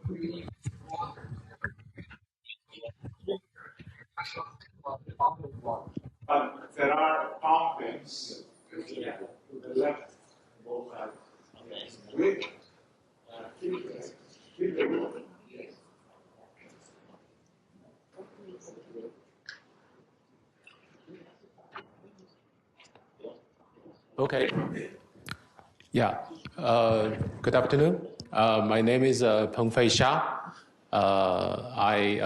But there are pumpkins to the left. Both sides. Okay. Yeah. Good afternoon. My name is Pengfei Xia. I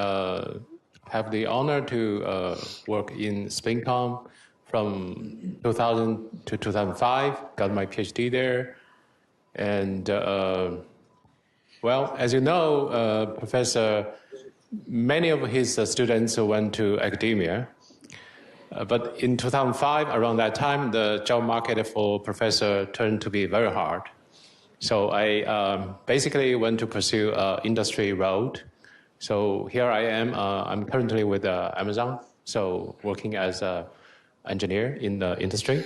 have the honor to work in SPiNCOM from 2000 to 2005. Got my PhD there, and well, as you know, Professor, many of his students went to academia. But in 2005, around that time, the job market for professor turned to be very hard. So I basically went to pursue industry road. So here I am. I'm currently with Amazon, so working as an engineer in the industry.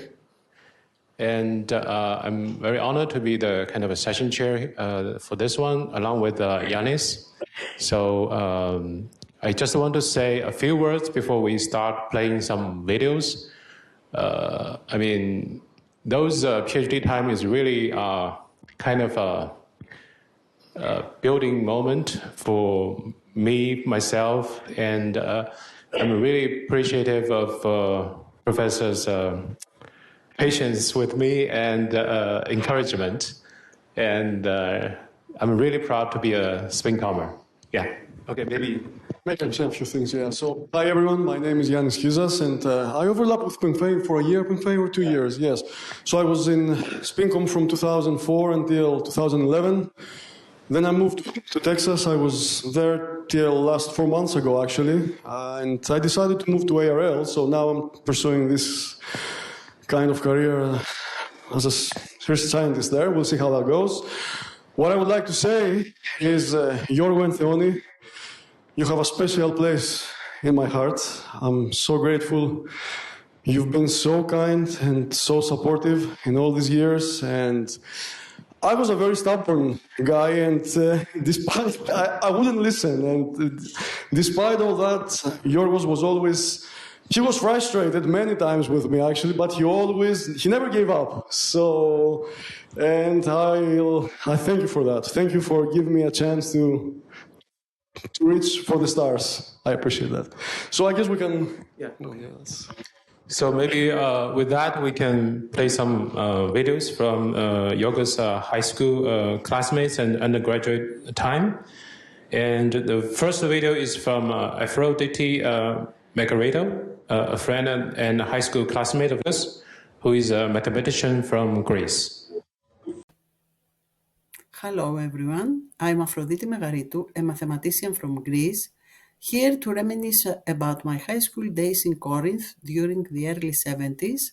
And I'm very honored to be the kind of a session chair for this one, along with Yanis. So I just want to say a few words before we start playing some videos. I mean, those PhD time is really kind of a building moment for me, myself, and I'm really appreciative of Professor's patience with me and encouragement. And I'm really proud to be a SPiNCOMer. Yeah. Okay, maybe. I can say a few things, yeah. So, hi everyone, my name is Years SPiNCOM, and I overlapped with Pengfei for a year, Pengfei, or 2 years, yes. So I was in SPiNCOM from 2004 until 2011. Then I moved to Texas. I was there till last 4 months ago, actually. And I decided to move to ARL, so now I'm pursuing this kind of career as a research scientist there. We'll see how that goes. What I would like to say is, Yorgo and Theoni, you have a special place in my heart. I'm so grateful. You've been so kind and so supportive in all these years. And I was a very stubborn guy, and despite, I wouldn't listen. And despite all that, Yorgos was always, he was frustrated many times with me, actually, but he never gave up. So, and I thank you for that. Thank you for giving me a chance to reach for the stars. I appreciate that. So I guess we can... Yeah. So maybe with that, we can play some videos from Yorgos' high school classmates and undergraduate time. And the first video is from Aphrodite Margarito, a friend and a high school classmate of us, who is a mathematician from Greece. Hello everyone, I'm Aphrodite Megaritou, a mathematician from Greece, here to reminisce about my high school days in Corinth during the early 70s,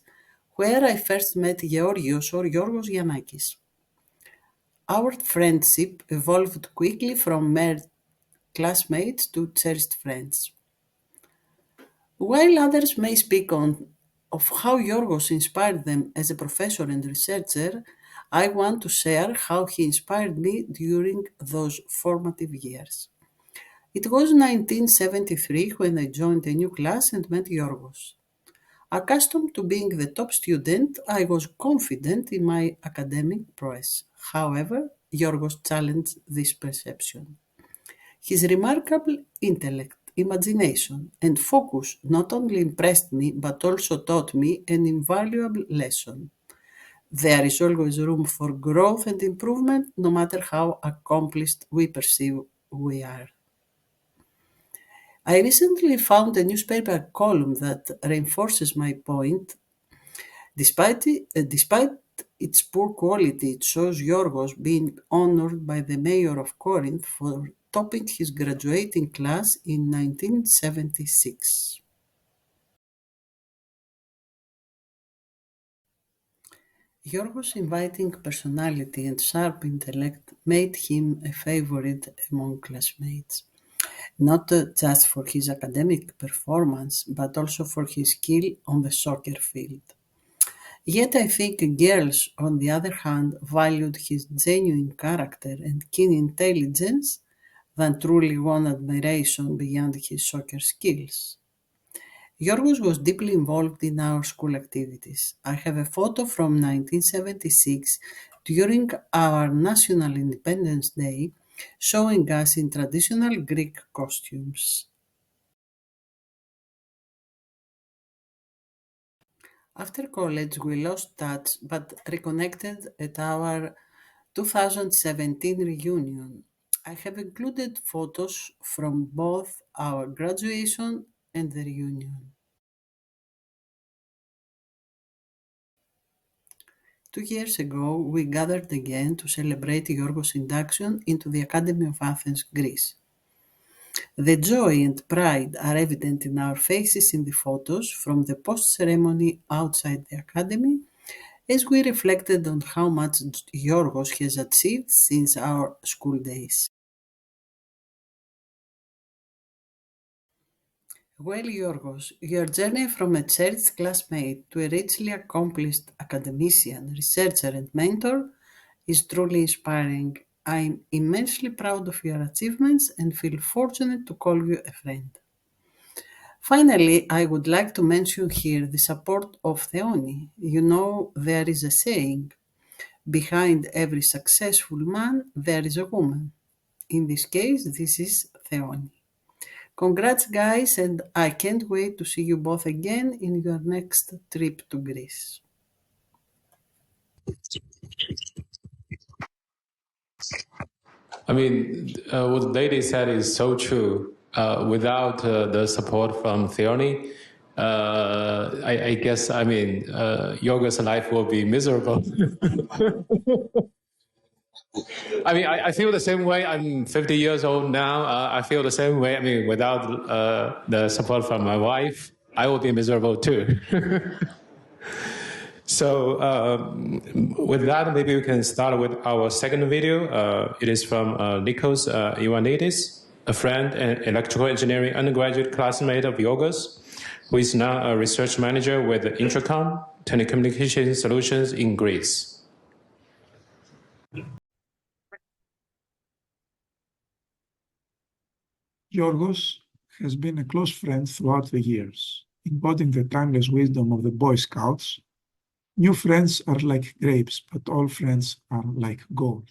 where I first met Georgios or Yorgos Giannakis. Our friendship evolved quickly from mere classmates to cherished friends. While others may speak of how Yorgos inspired them as a professor and researcher, I want to share how he inspired me during those formative years. It was 1973 when I joined a new class and met Yorgos. Accustomed to being the top student, I was confident in my academic prowess. However, Yorgos challenged this perception. His remarkable intellect, imagination, and focus not only impressed me but also taught me an invaluable lesson. There is always room for growth and improvement, no matter how accomplished we perceive we are. I recently found a newspaper column that reinforces my point. Despite its poor quality, it shows Yorgos being honored by the mayor of Corinth for topping his graduating class in 1976. Yorgos' inviting personality and sharp intellect made him a favorite among classmates, not just for his academic performance, but also for his skill on the soccer field. Yet I think girls, on the other hand, valued his genuine character and keen intelligence than truly won admiration beyond his soccer skills. Yorgos was deeply involved in our school activities. I have a photo from 1976 during our National Independence Day showing us in traditional Greek costumes. After college, we lost touch but reconnected at our 2017 reunion. I have included photos from both our graduation and the reunion. 2 years ago, we gathered again to celebrate Yorgos' induction into the Academy of Athens, Greece. The joy and pride are evident in our faces in the photos from the post-ceremony outside the Academy, as we reflected on how much Yorgos has achieved since our school days. Well, Yorgos, your journey from a cherished classmate to a richly accomplished academician, researcher, and mentor is truly inspiring. I'm immensely proud of your achievements and feel fortunate to call you a friend. Finally, I would like to mention here the support of Theoni. You know, there is a saying, behind every successful man, there is a woman. In this case, this is Theoni. Congrats, guys, and I can't wait to see you both again in your next trip to Greece. I mean, what the lady said is so true. Without the support from Theoni, I guess, I mean, Yorgos' life will be miserable. I mean, I feel the same way. I'm 50 years old now. I feel the same way. I mean, without the support from my wife, I will be miserable too. So with that, maybe we can start with our second video. It is from Nikos Ioannidis, a friend and electrical engineering undergraduate classmate of Yorgos, who is now a research manager with Intracom Telecommunication Solutions in Greece. Yorgos has been a close friend throughout the years, embodying the timeless wisdom of the Boy Scouts. New friends are like grapes, but all friends are like gold.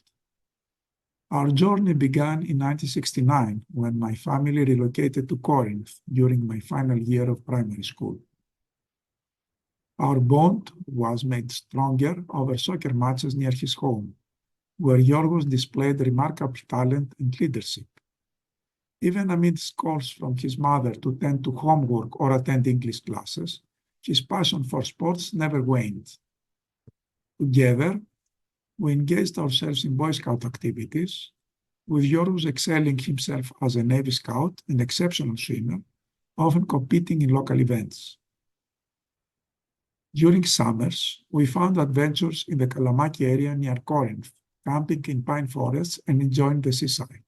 Our journey began in 1969 when my family relocated to Corinth during my final year of primary school. Our bond was made stronger over soccer matches near his home, where Yorgos displayed remarkable talent and leadership. Even amidst calls from his mother to tend to homework or attend English classes, his passion for sports never waned. Together, we engaged ourselves in Boy Scout activities, with Yorgos excelling himself as a Navy Scout and exceptional swimmer, often competing in local events. During summers, we found adventures in the Kalamaki area near Corinth, camping in pine forests and enjoying the seaside.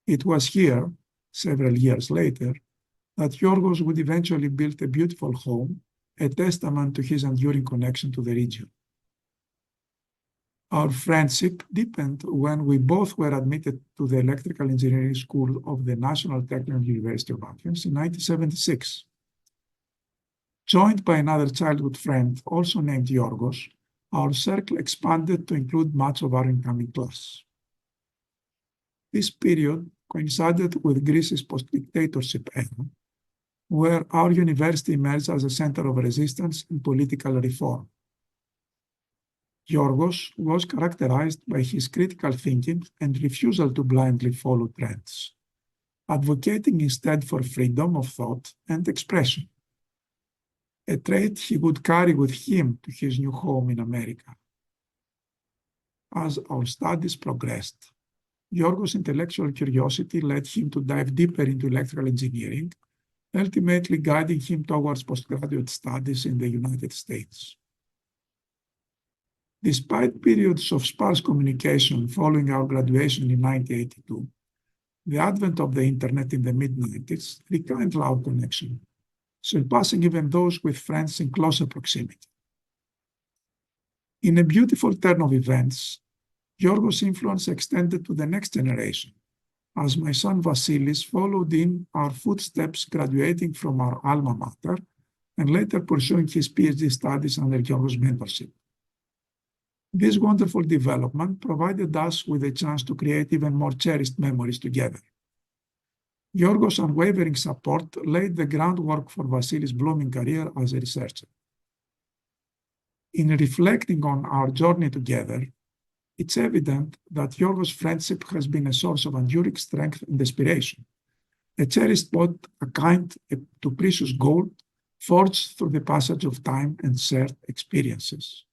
It was here, several years later, that Yorgos would eventually build a beautiful home, a testament to his enduring connection to the region. Our friendship deepened when we both were admitted to the Electrical Engineering School of the National Technical University of Athens in 1976. Joined by another childhood friend, also named Yorgos, our circle expanded to include much of our incoming class. This period coincided with Greece's post-dictatorship era, where our university emerged as a center of resistance and political reform. Yorgos was characterized by his critical thinking and refusal to blindly follow trends, advocating instead for freedom of thought and expression, a trait he would carry with him to his new home in America. As our studies progressed, Yorgos' intellectual curiosity led him to dive deeper into electrical engineering, ultimately guiding him towards postgraduate studies in the United States. Despite periods of sparse communication following our graduation in 1982, the advent of the internet in the mid-90s rekindled our connection, surpassing even those with friends in closer proximity. In a beautiful turn of events, Yorgos' influence extended to the next generation, as my son Vasilis followed in our footsteps, graduating from our alma mater and later pursuing his PhD studies under Yorgos' mentorship. This wonderful development provided us with a chance to create even more cherished memories together. Yorgos' unwavering support laid the groundwork for Vasilis' blooming career as a researcher. In reflecting on our journey together, it's evident that Yorgos' friendship has been a source of enduring strength and inspiration, a cherished bond akin to precious gold forged through the passage of time and shared experiences.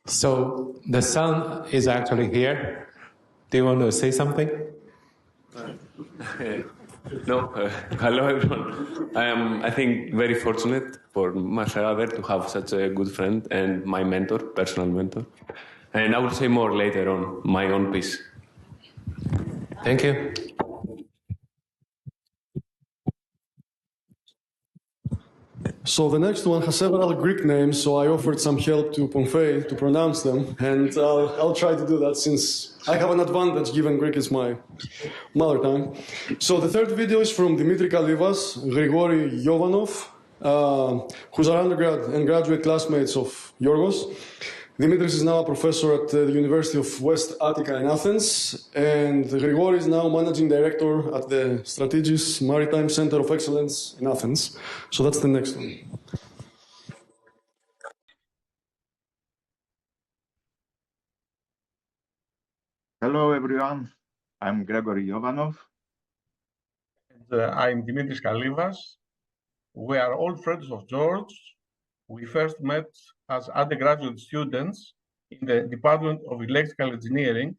So the sun is actually here. Do you want to say something? No, hello everyone. I am, I think, very fortunate for my father to have such a good friend and my mentor, personal mentor. And I will say more later on my own piece. Thank you. So the next one has several Greek names, so I offered some help to Pomfei to pronounce them, and I'll try to do that since I have an advantage given Greek is my mother tongue. So the third video is from Dimitri Kalivas, Grigori Yovanov, who's our undergrad and graduate classmates of Yorgos. Dimitris is now a professor at the University of West Attica in Athens, and Grigori is now managing director at the Strategis Maritime Center of Excellence in Athens. So that's the next one. Hello, everyone. I'm Gregory Yovanov. And I'm Dimitris Kalivas. We are all friends of George. We first met as undergraduate students in the Department of Electrical Engineering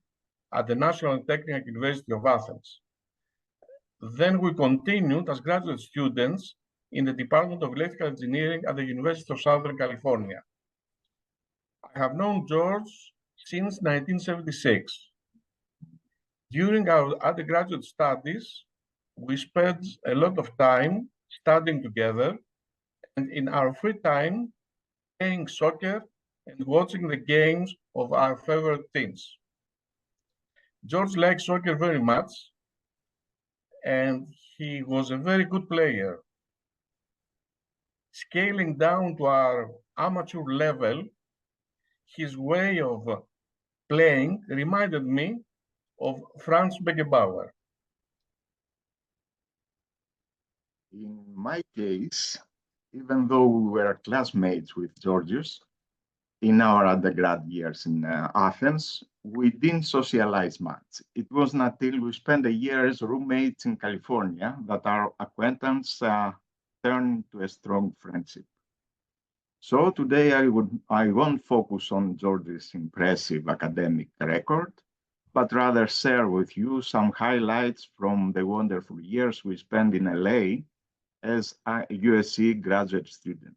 at the National Technical University of Athens. Then we continued as graduate students in the Department of Electrical Engineering at the University of Southern California. I have known George since 1976. During our undergraduate studies, we spent a lot of time studying together, and in our free time, playing soccer and watching the games of our favorite teams. George liked soccer very much, and he was a very good player. Scaling down to our amateur level, his way of playing reminded me of Franz Beckenbauer. In my case, even though we were classmates with Georgios in our undergrad years in Athens, we didn't socialize much. It wasn't until we spent a year as roommates in California that our acquaintance turned into a strong friendship. So today I won't focus on George's impressive academic record, but rather share with you some highlights from the wonderful years we spent in LA as a USC graduate student.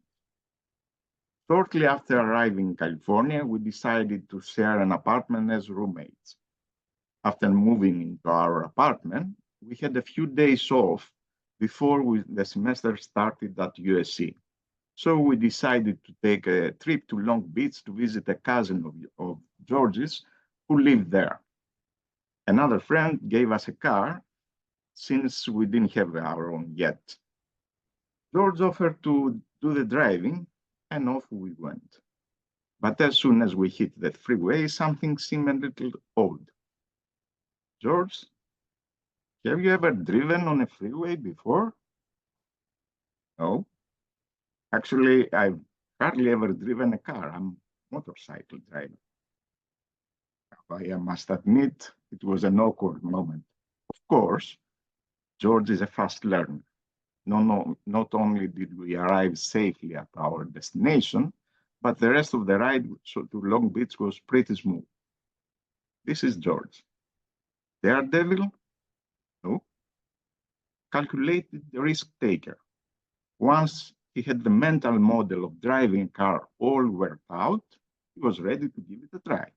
Shortly after arriving in California, we decided to share an apartment as roommates. After moving into our apartment, we had a few days off before the semester started at USC. So we decided to take a trip to Long Beach to visit a cousin of George's who lived there. Another friend gave us a car since we didn't have our own yet. George offered to do the driving, and off we went. But as soon as we hit the freeway, something seemed a little odd. George, have you ever driven on a freeway before? No. Actually, I've hardly ever driven a car. I'm a motorcycle driver. I must admit, it was an awkward moment. Of course, George is a fast learner. Not only did we arrive safely at our destination, but the rest of the ride to Long Beach was pretty smooth. This is George. Daredevil? No. Calculated risk taker. Once he had the mental model of driving a car all worked out, he was ready to give it a try.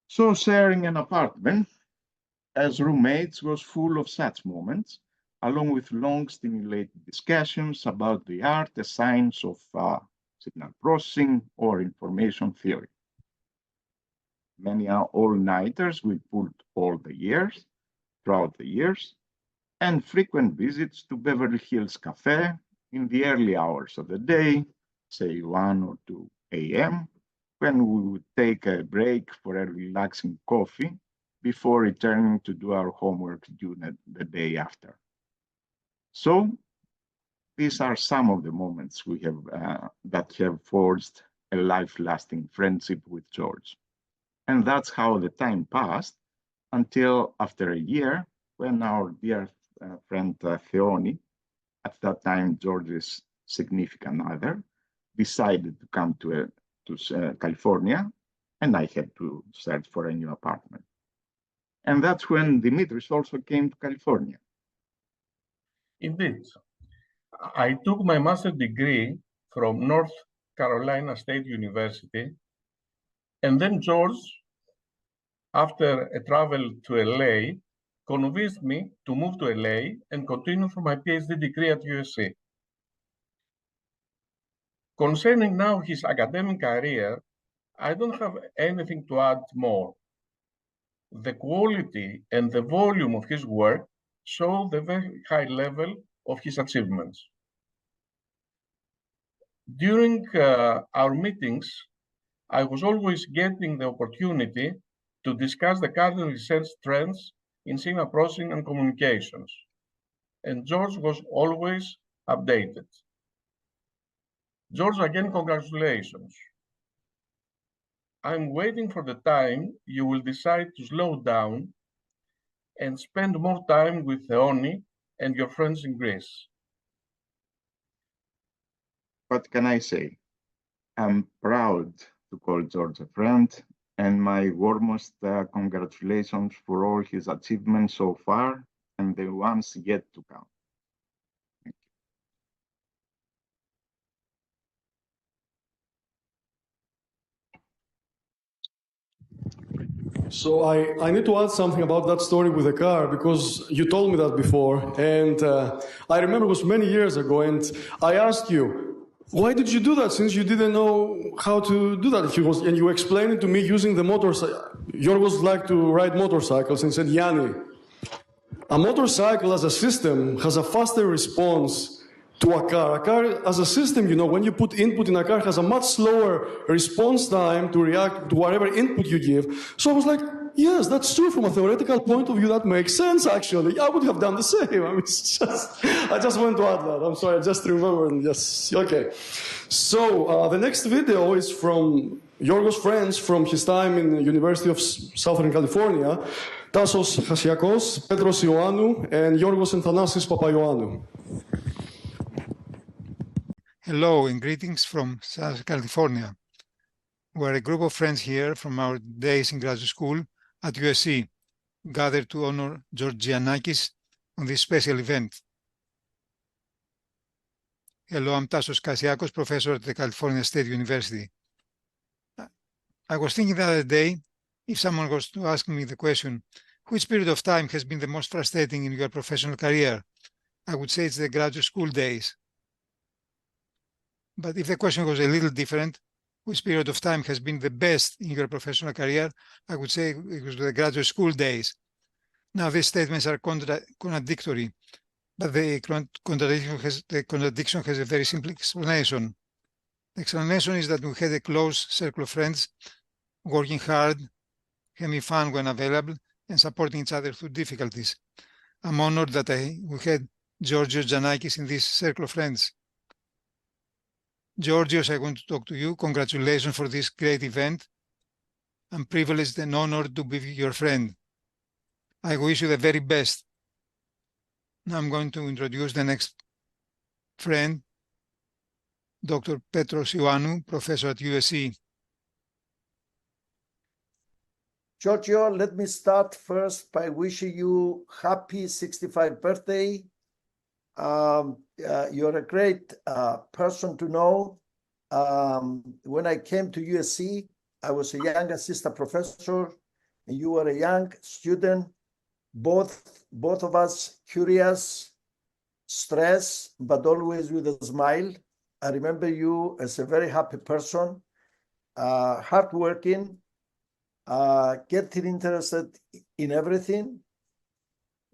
So sharing an apartment as roommates was full of such moments, along with long stimulated discussions about the art and science of signal processing or information theory. Many all-nighters we pulled throughout the years, and frequent visits to Beverly Hills Cafe in the early hours of the day, say 1 or 2 a.m., when we would take a break for a relaxing coffee before returning to do our homework due the day after. So these are some of the moments we have that have forged a life-lasting friendship with George. And that's how the time passed until after a year, when our dear friend Theoni, at that time George's significant other, decided to come to California, and I had to search for a new apartment. And that's when Dimitris also came to California. Indeed. I took my master's degree from North Carolina State University, and then George, after a travel to LA, convinced me to move to LA and continue for my PhD degree at USC. Concerning now his academic career, I don't have anything to add more. The quality and the volume of his work show the very high level of his achievements. During our meetings, I was always getting the opportunity to discuss the current research trends in signal processing and communications, and George was always updated. George, again, congratulations. I'm waiting for the time you will decide to slow down and spend more time with Theoni and your friends in Greece. What can I say? I'm proud to call George a friend, and my warmest congratulations for all his achievements so far and the ones yet to come. Thank you. So I need to add something about that story with the car, because you told me that before, and I remember it was many years ago, and I asked you, why did you do that, since you didn't know how to do that? And you explained it to me using the motorcycle. Yorgos liked to ride motorcycles, and said, Yanni, a motorcycle as a system has a faster response to a car. A car as a system, you know, when you put input in a car, has a much slower response time to react to whatever input you give. So I was like, yes, that's true. From a theoretical point of view, that makes sense, actually. I would have done the same. I mean, I just want to add that. I'm sorry, I just remembered. Yes, okay. So the next video is from Yorgos' friends from his time in the University of Southern California, Tassos Hasiakos, Petros Ioannou, and Yorgos and Thanasis Papaioannou. Hello and greetings from Southern California. We're a group of friends here from our days in graduate school at USC, gathered to honor George Giannakis on this special event. Hello, I'm Tassos Hasiakos, professor at the California State University. I was thinking the other day, if someone was to ask me the question, which period of time has been the most frustrating in your professional career? I would say it's the graduate school days. But if the question was a little different, which period of time has been the best in your professional career, I would say it was the graduate school days. Now, these statements are contradictory, but the contradiction has a very simple explanation. The explanation is that we had a close circle of friends, working hard, having fun when available, and supporting each other through difficulties. I'm honored that we had Georgios Giannakis in this circle of friends. Georgios, I want to talk to you. Congratulations for this great event. I'm privileged and honored to be your friend. I wish you the very best. Now I'm going to introduce the next friend, Dr. Petros Ioannou, professor at USC. Giorgio, let me start first by wishing you happy 65th birthday. You're a great person to know. When I came to USC, I was a young assistant professor, and you were a young student. Both of us curious, stressed, but always with a smile. I remember you as a very happy person, hardworking, getting interested in everything.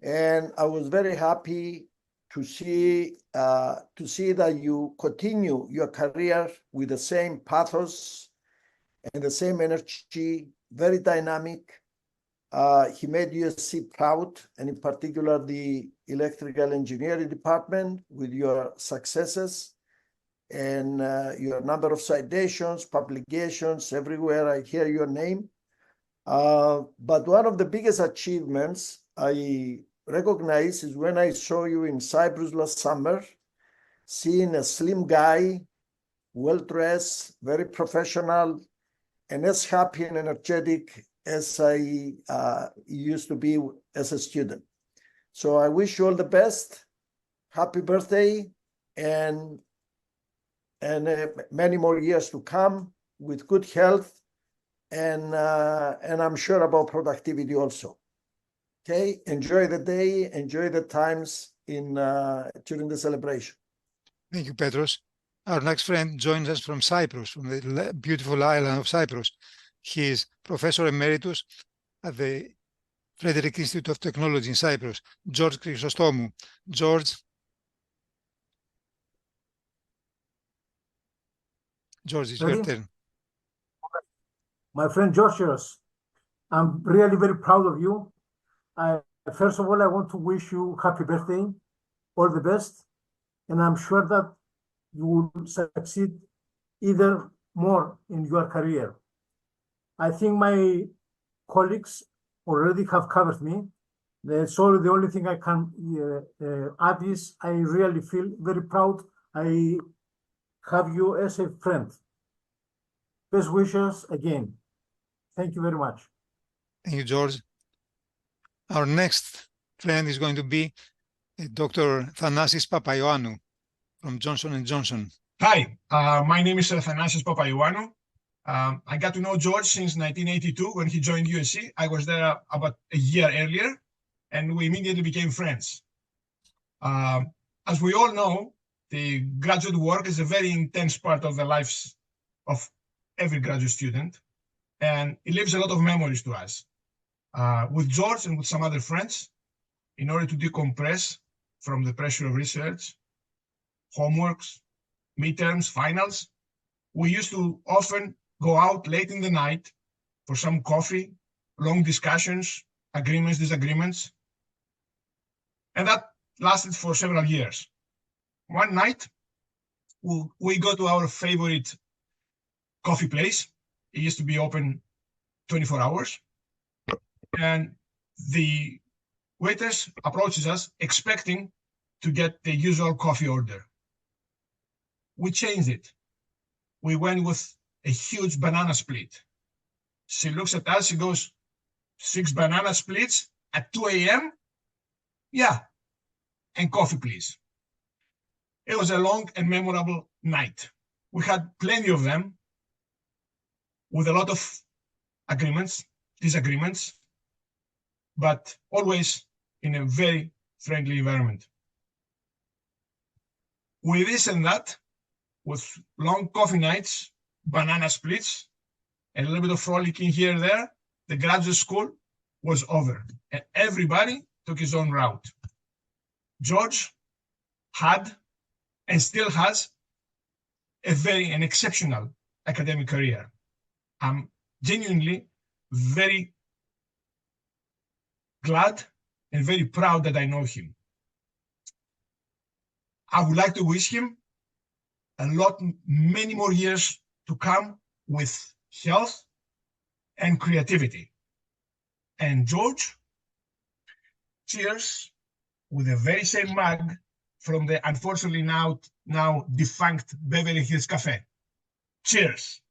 And I was very happy to see that you continue your career with the same pathos and the same energy, very dynamic. He made USC proud, and in particular the electrical engineering department, with your successes and your number of citations, publications. Everywhere I hear your name. But one of the biggest achievements I recognize is when I saw you in Cyprus last summer, seeing a slim guy, well-dressed, very professional, and as happy and energetic as I used to be as a student. So I wish you all the best. Happy birthday, and many more years to come with good health, and I'm sure about productivity also. Okay, enjoy the day, enjoy the times during the celebration. Thank you, Petros. Our next friend joins us from Cyprus, from the beautiful island of Cyprus. He is Professor Emeritus at the Frederick Institute of Technology in Cyprus, George Chrysostomou. George, it's your turn. My friend Georgios, I'm really very proud of you. First of all, I want to wish you happy birthday, all the best, and I'm sure that you will succeed either more in your career. I think my colleagues already have covered me. So the only thing I can add is I really feel very proud I have you as a friend. Best wishes again. Thank you very much. Thank you, George. Our next friend is going to be Dr. Thanasis Papaioannou from Johnson & Johnson. Hi, my name is Thanasis Papaioannou. I got to know George since 1982 when he joined USC. I was there about a year earlier, and we immediately became friends. As we all know, the graduate work is a very intense part of the lives of every graduate student, and it leaves a lot of memories to us. With George and with some other friends, in order to decompress from the pressure of research, homeworks, midterms, finals, we used to often go out late in the night for some coffee, long discussions, agreements, disagreements, and that lasted for several years. One night, we go to our favorite coffee place. It used to be open 24 hours. And the waiters approaches us expecting to get the usual coffee order. We changed it. We went with a huge banana split. She looks at us, she goes, 6 banana splits at 2 a.m.? Yeah, and coffee, please. It was a long and memorable night. We had plenty of them, with a lot of agreements, disagreements, but always in a very friendly environment. With this and that, with long coffee nights, banana splits, and a little bit of frolicking here and there, the graduate school was over, and everybody took his own route. George had, and still has, an exceptional academic career. I'm genuinely very glad and very proud that I know him. I would like to wish him many more years to come with health and creativity. And George, cheers with the very same mug from the unfortunately now defunct Beverly Hills Cafe. Cheers.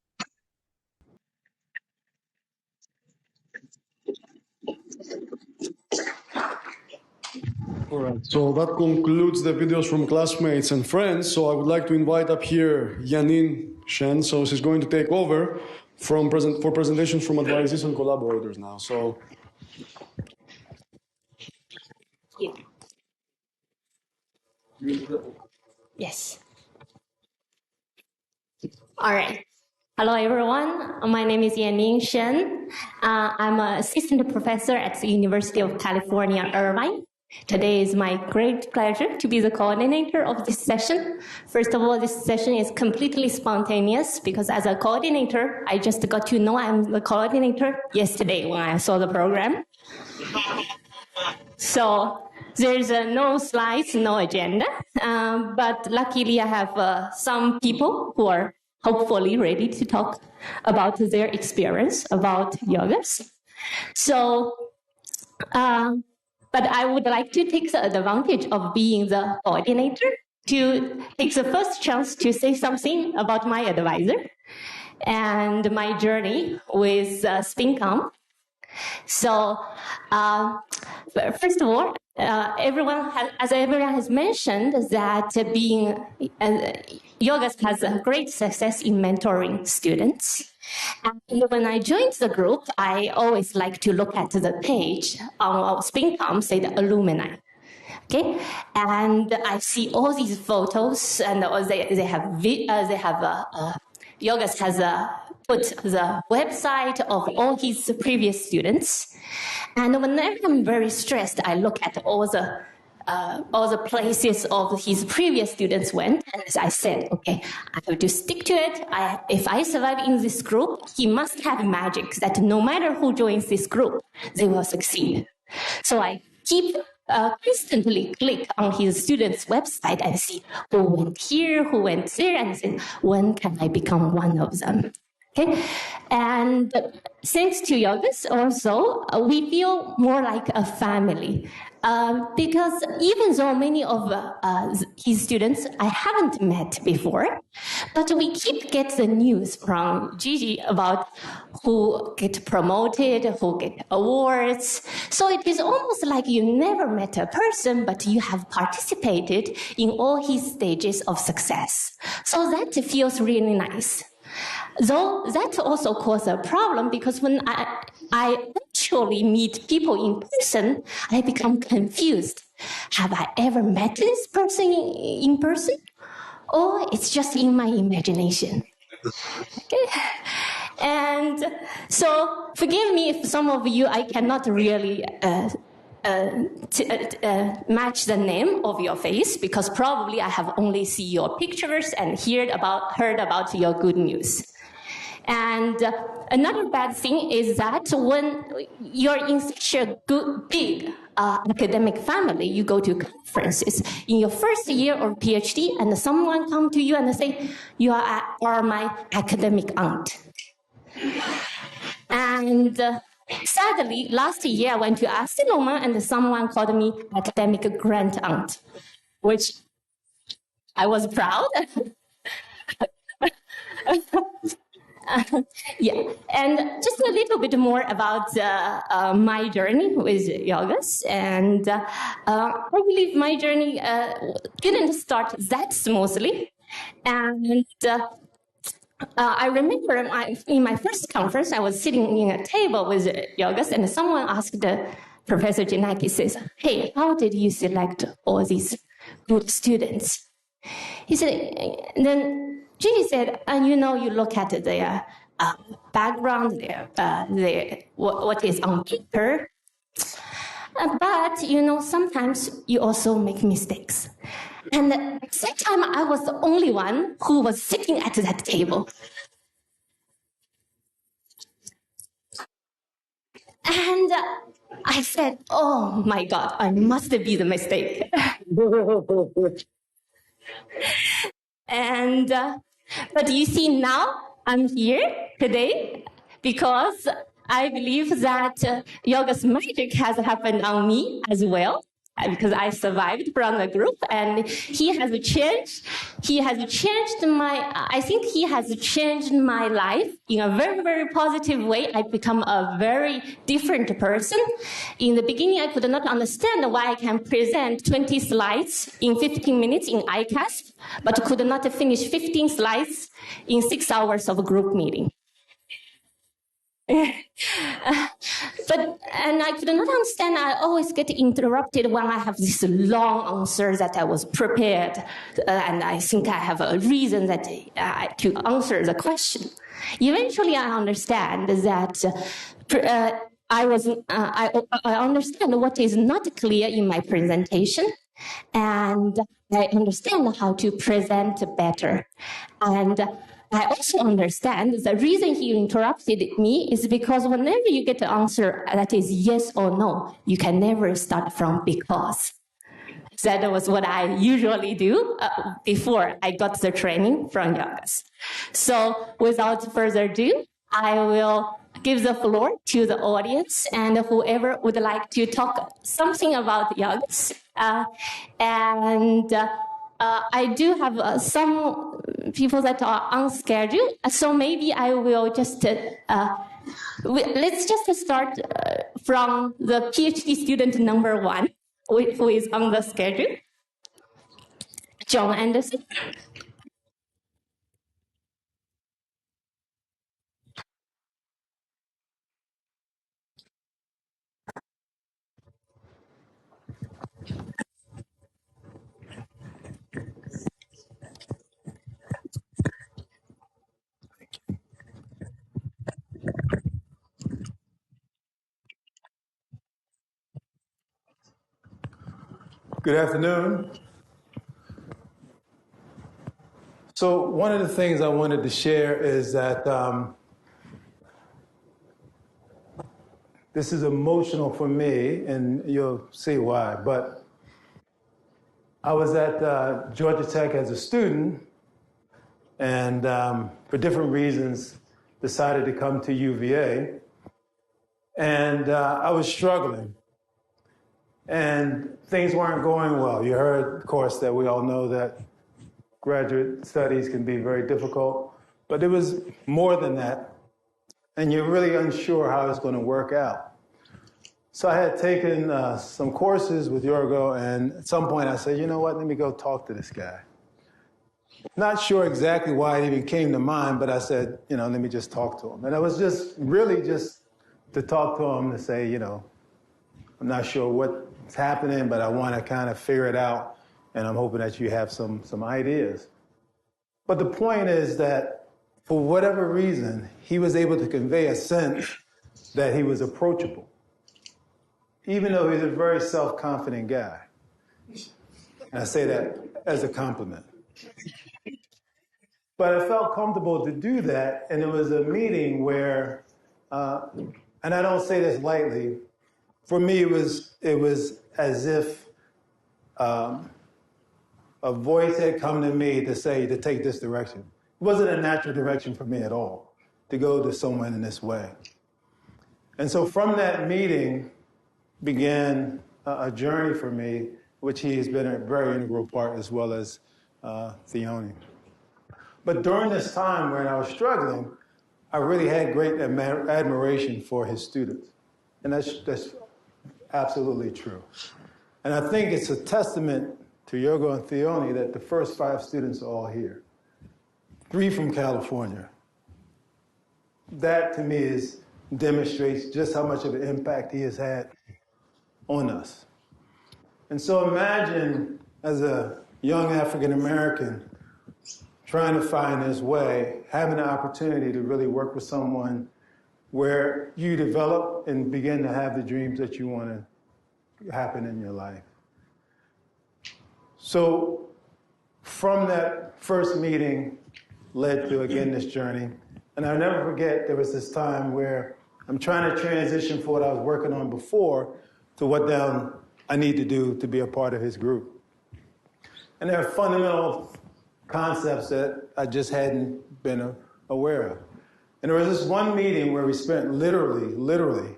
All right, so that concludes the videos from classmates and friends. So I would like to invite up here Yanin Shen. So she's going to take over for presentations from advisees and collaborators now. So. Yes. All right. Hello, everyone. My name is Yanin Shen. I'm an assistant professor at the University of California, Irvine. Today is my great pleasure to be the coordinator of this session. First of all, this session is completely spontaneous because as a coordinator, I just got to know I'm the coordinator yesterday when I saw the program. So there's no slides, no agenda, but luckily I have some people who are hopefully ready to talk about their experience about yogas. So, but I would like to take the advantage of being the coordinator to take the first chance to say something about my advisor and my journey with SPiNCOM. So, first of all, everyone has mentioned that being Yogas has a great success in mentoring students. And when I joined the group, I always like to look at the page on SPiNCOM, say the alumni. Okay, and I see all these photos, and they have Yogas has put the website of all his previous students. And whenever I'm very stressed, I look at all the places of his previous students went. And as I said, okay, I have to stick to it. If I survive in this group, he must have magic that no matter who joins this group, they will succeed. So I keep constantly click on his students' website and see who went here, who went there, and say, when can I become one of them? Okay, and thanks to Yogas also, we feel more like a family because even though many of his students I haven't met before, but we keep get the news from Gigi about who get promoted, who get awards. So it is almost like you never met a person, but you have participated in all his stages of success. So that feels really nice. Though that also causes a problem because when I actually meet people in person, I become confused. Have I ever met this person in person? Or it's just in my imagination? Okay. And so forgive me if some of you, I cannot really match the name of your face because probably I have only seen your pictures and heard about your good news. And another bad thing is that when you're in such a big academic family, you go to conferences in your first year of PhD, and someone come to you and say, "You are my academic aunt." And sadly, last year I went to Asinoma and someone called me academic grand aunt, which I was proud. Yeah, and just a little bit more about my journey with Yogas. And I believe my journey didn't start that smoothly. And I remember in my first conference, I was sitting in a table with Yogas, and someone asked Professor Janaki, says, "Hey, how did you select all these good students?" He said, then Gigi said, and you look at their background, what is on paper, but sometimes you also make mistakes. And at the same time, I was the only one who was sitting at that table. And I said, oh my God, I must be the mistake. And, but you see now, I'm here today because I believe that Yoga's magic has happened on me as well, because I survived from the group, and he has changed my life in a very, very positive way. I've become a very different person. In the beginning, I could not understand why I can present 20 slides in 15 minutes in ICASP, but could not finish 15 slides in 6 hours of a group meeting. And I could not understand. I always get interrupted when I have this long answer that I was prepared, and I think I have a reason that to answer the question. Eventually, I understand that I understand what is not clear in my presentation, and I understand how to present better. And I also understand the reason he interrupted me is because whenever you get an answer that is yes or no, you can never start from because. That was what I usually do before I got the training from Yorgos. So without further ado, I will give the floor to the audience and whoever would like to talk something about Yorgos. I do have some people that are on schedule, so maybe I will just, let's just start from the PhD student number 1, who is on the schedule, John Anderson. Good afternoon. So one of the things I wanted to share is that this is emotional for me, and you'll see why. But I was at Georgia Tech as a student, and for different reasons, decided to come to UVA. And I was struggling. And things weren't going well. You heard, of course, that we all know that graduate studies can be very difficult, but it was more than that. And you're really unsure how it's going to work out. So I had taken some courses with Yorgo, and at some point I said, you know what, let me go talk to this guy. Not sure exactly why it even came to mind, but I said, you know, let me just talk to him. And it was just really just to talk to him to say, you know, I'm not sure what's happening, but I want to kind of figure it out, and I'm hoping that you have some ideas. But the point is that for whatever reason, he was able to convey a sense that he was approachable, even though he's a very self-confident guy. And I say that as a compliment. But I felt comfortable to do that, and it was a meeting where, and I don't say this lightly, for me, it was as if a voice had come to me to say to take this direction. It wasn't a natural direction for me at all, to go to someone in this way. And so from that meeting began a journey for me, which he has been a very integral part, as well as Theone. But during this time when I was struggling, I really had great admiration for his students. And that's absolutely true. And I think it's a testament to Yorgo and Theone that the first 5 students are all here. 3 from California. That to me demonstrates just how much of an impact he has had on us. And so imagine as a young African American trying to find his way, having the opportunity to really work with someone where you develop and begin to have the dreams that you want to happen in your life. So from that first meeting led to, again, this journey. And I'll never forget, there was this time where I'm trying to transition from what I was working on before to what I need to do to be a part of his group. And there are fundamental concepts that I just hadn't been aware of. And there was this one meeting where we spent literally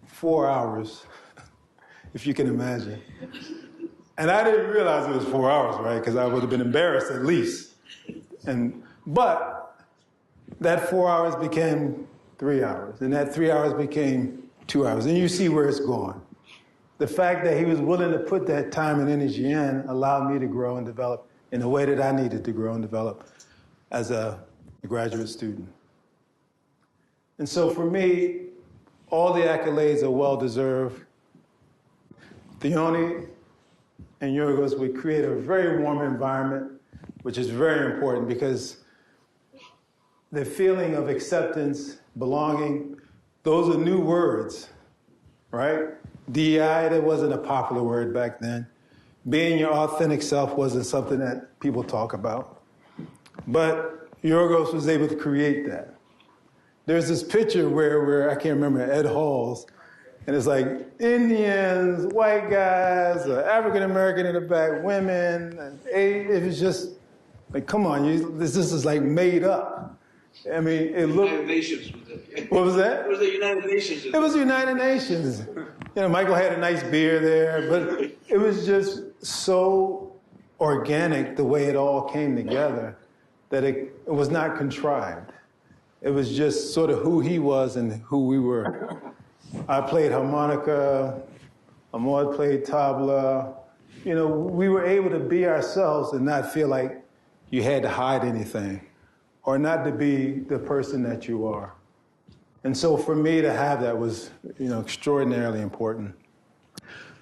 4 hours, if you can imagine. And I didn't realize it was 4 hours, right? Because I would have been embarrassed at least. But that 4 hours became 3 hours, and that 3 hours became 2 hours. And you see where it's going. The fact that he was willing to put that time and energy in allowed me to grow and develop in the way that I needed to grow and develop as a graduate student. And so for me, all the accolades are well-deserved. Theoni and Yorgos, we create a very warm environment, which is very important because the feeling of acceptance, belonging, those are new words, right? DEI, that wasn't a popular word back then. Being your authentic self wasn't something that people talk about. But Yorgos was able to create that. There's this picture where I can't remember, Ed Hall's, and it's like Indians, white guys, African American in the back, women. It was just like, come on, this is like made up. I mean, it looked. United Nations was it? What was that? It was the United Nations. It was the United Nations. You know, Michael had a nice beer there, but it was just so organic the way it all came together that it was not contrived. It was just sort of who he was and who we were. I played harmonica, Amor played tabla. You know, we were able to be ourselves and not feel like you had to hide anything or not to be the person that you are. And so for me to have that was, you know, extraordinarily important.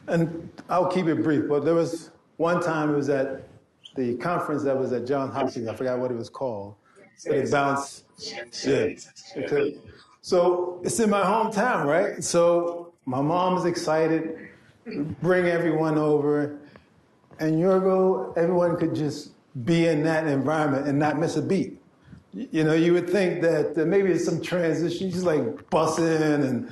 And I'll keep it brief, but there was one time it was at the conference that was at Johns Hopkins, I forgot what it was called. But it bounced. Yeah. Okay. So it's in my hometown, right? So my mom is excited, bring everyone over, and Yorgo, everyone could just be in that environment and not miss a beat. You know, you would think that maybe it's some transition. She's like bussing and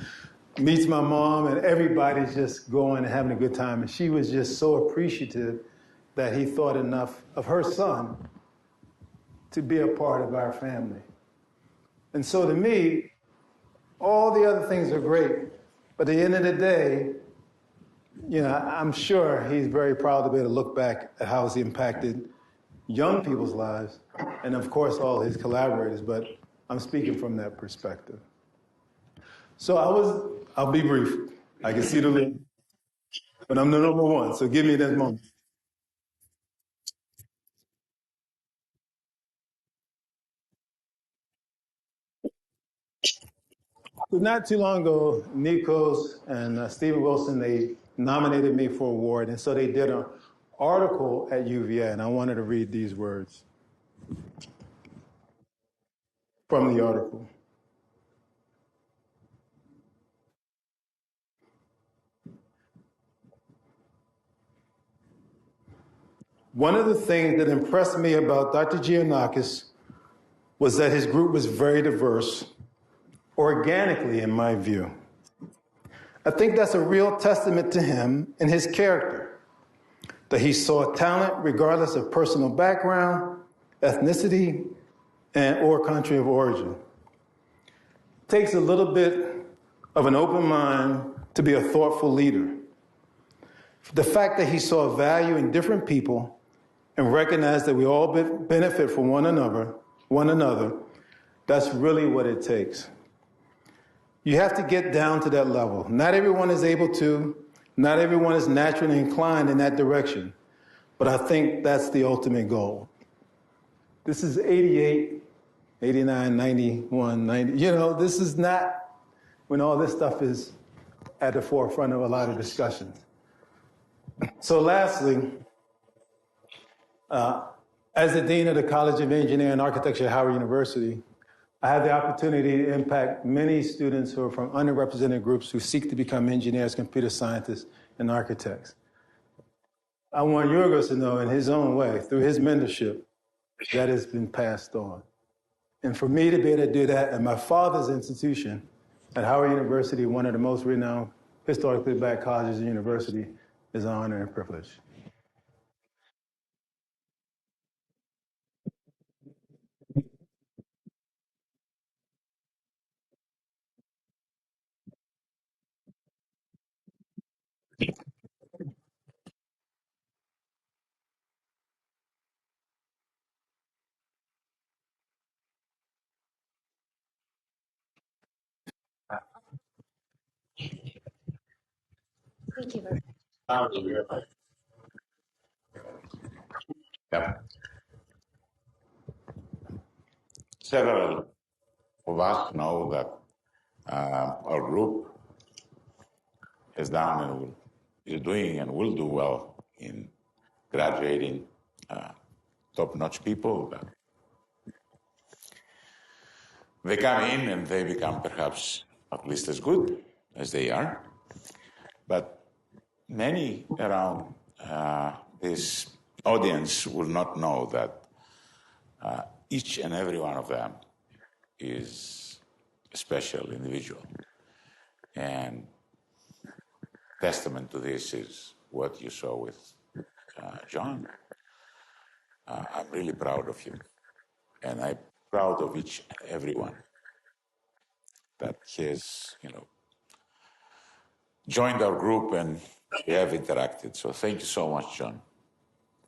meets my mom, and everybody's just going and having a good time. And she was just so appreciative that he thought enough of her son to be a part of our family. And so to me, all the other things are great, but at the end of the day, you know, I'm sure he's very proud to be able to look back at how it's impacted young people's lives, and of course all his collaborators, but I'm speaking from that perspective. So I'll be brief. I can see the link, but I'm the number one, so give me that moment. Not too long ago, Nikos and Stephen Wilson, they nominated me for an award, and so they did an article at UVA, and I wanted to read these words from the article. One of the things that impressed me about Dr. Giannakis was that his group was very diverse, organically, in my view. I think that's a real testament to him and his character, that he saw talent regardless of personal background, ethnicity, or country of origin. It takes a little bit of an open mind to be a thoughtful leader. The fact that he saw value in different people and recognized that we all benefit from one another, that's really what it takes. You have to get down to that level. Not everyone is able to, not everyone is naturally inclined in that direction, but I think that's the ultimate goal. This is 88, 89, 91, 90, you know, this is not when all this stuff is at the forefront of a lot of discussions. So lastly, as the Dean of the College of Engineering and Architecture at Howard University, I have the opportunity to impact many students who are from underrepresented groups who seek to become engineers, computer scientists, and architects. I want Yorgos to know in his own way, through his mentorship, that has been passed on. And for me to be able to do that at my father's institution at Howard University, one of the most renowned historically black colleges and university, is an honor and privilege. Thank you very much. Yeah. Several of us know that Our group has done and is doing and will do well in graduating top-notch people. They come in and they become perhaps at least as good as they are, but many around this audience will not know that each and every one of them is a special individual. And testament to this is what you saw with John. I'm really proud of him, and I'm proud of each and every one that has, joined our group and we have interacted. So thank you so much, John.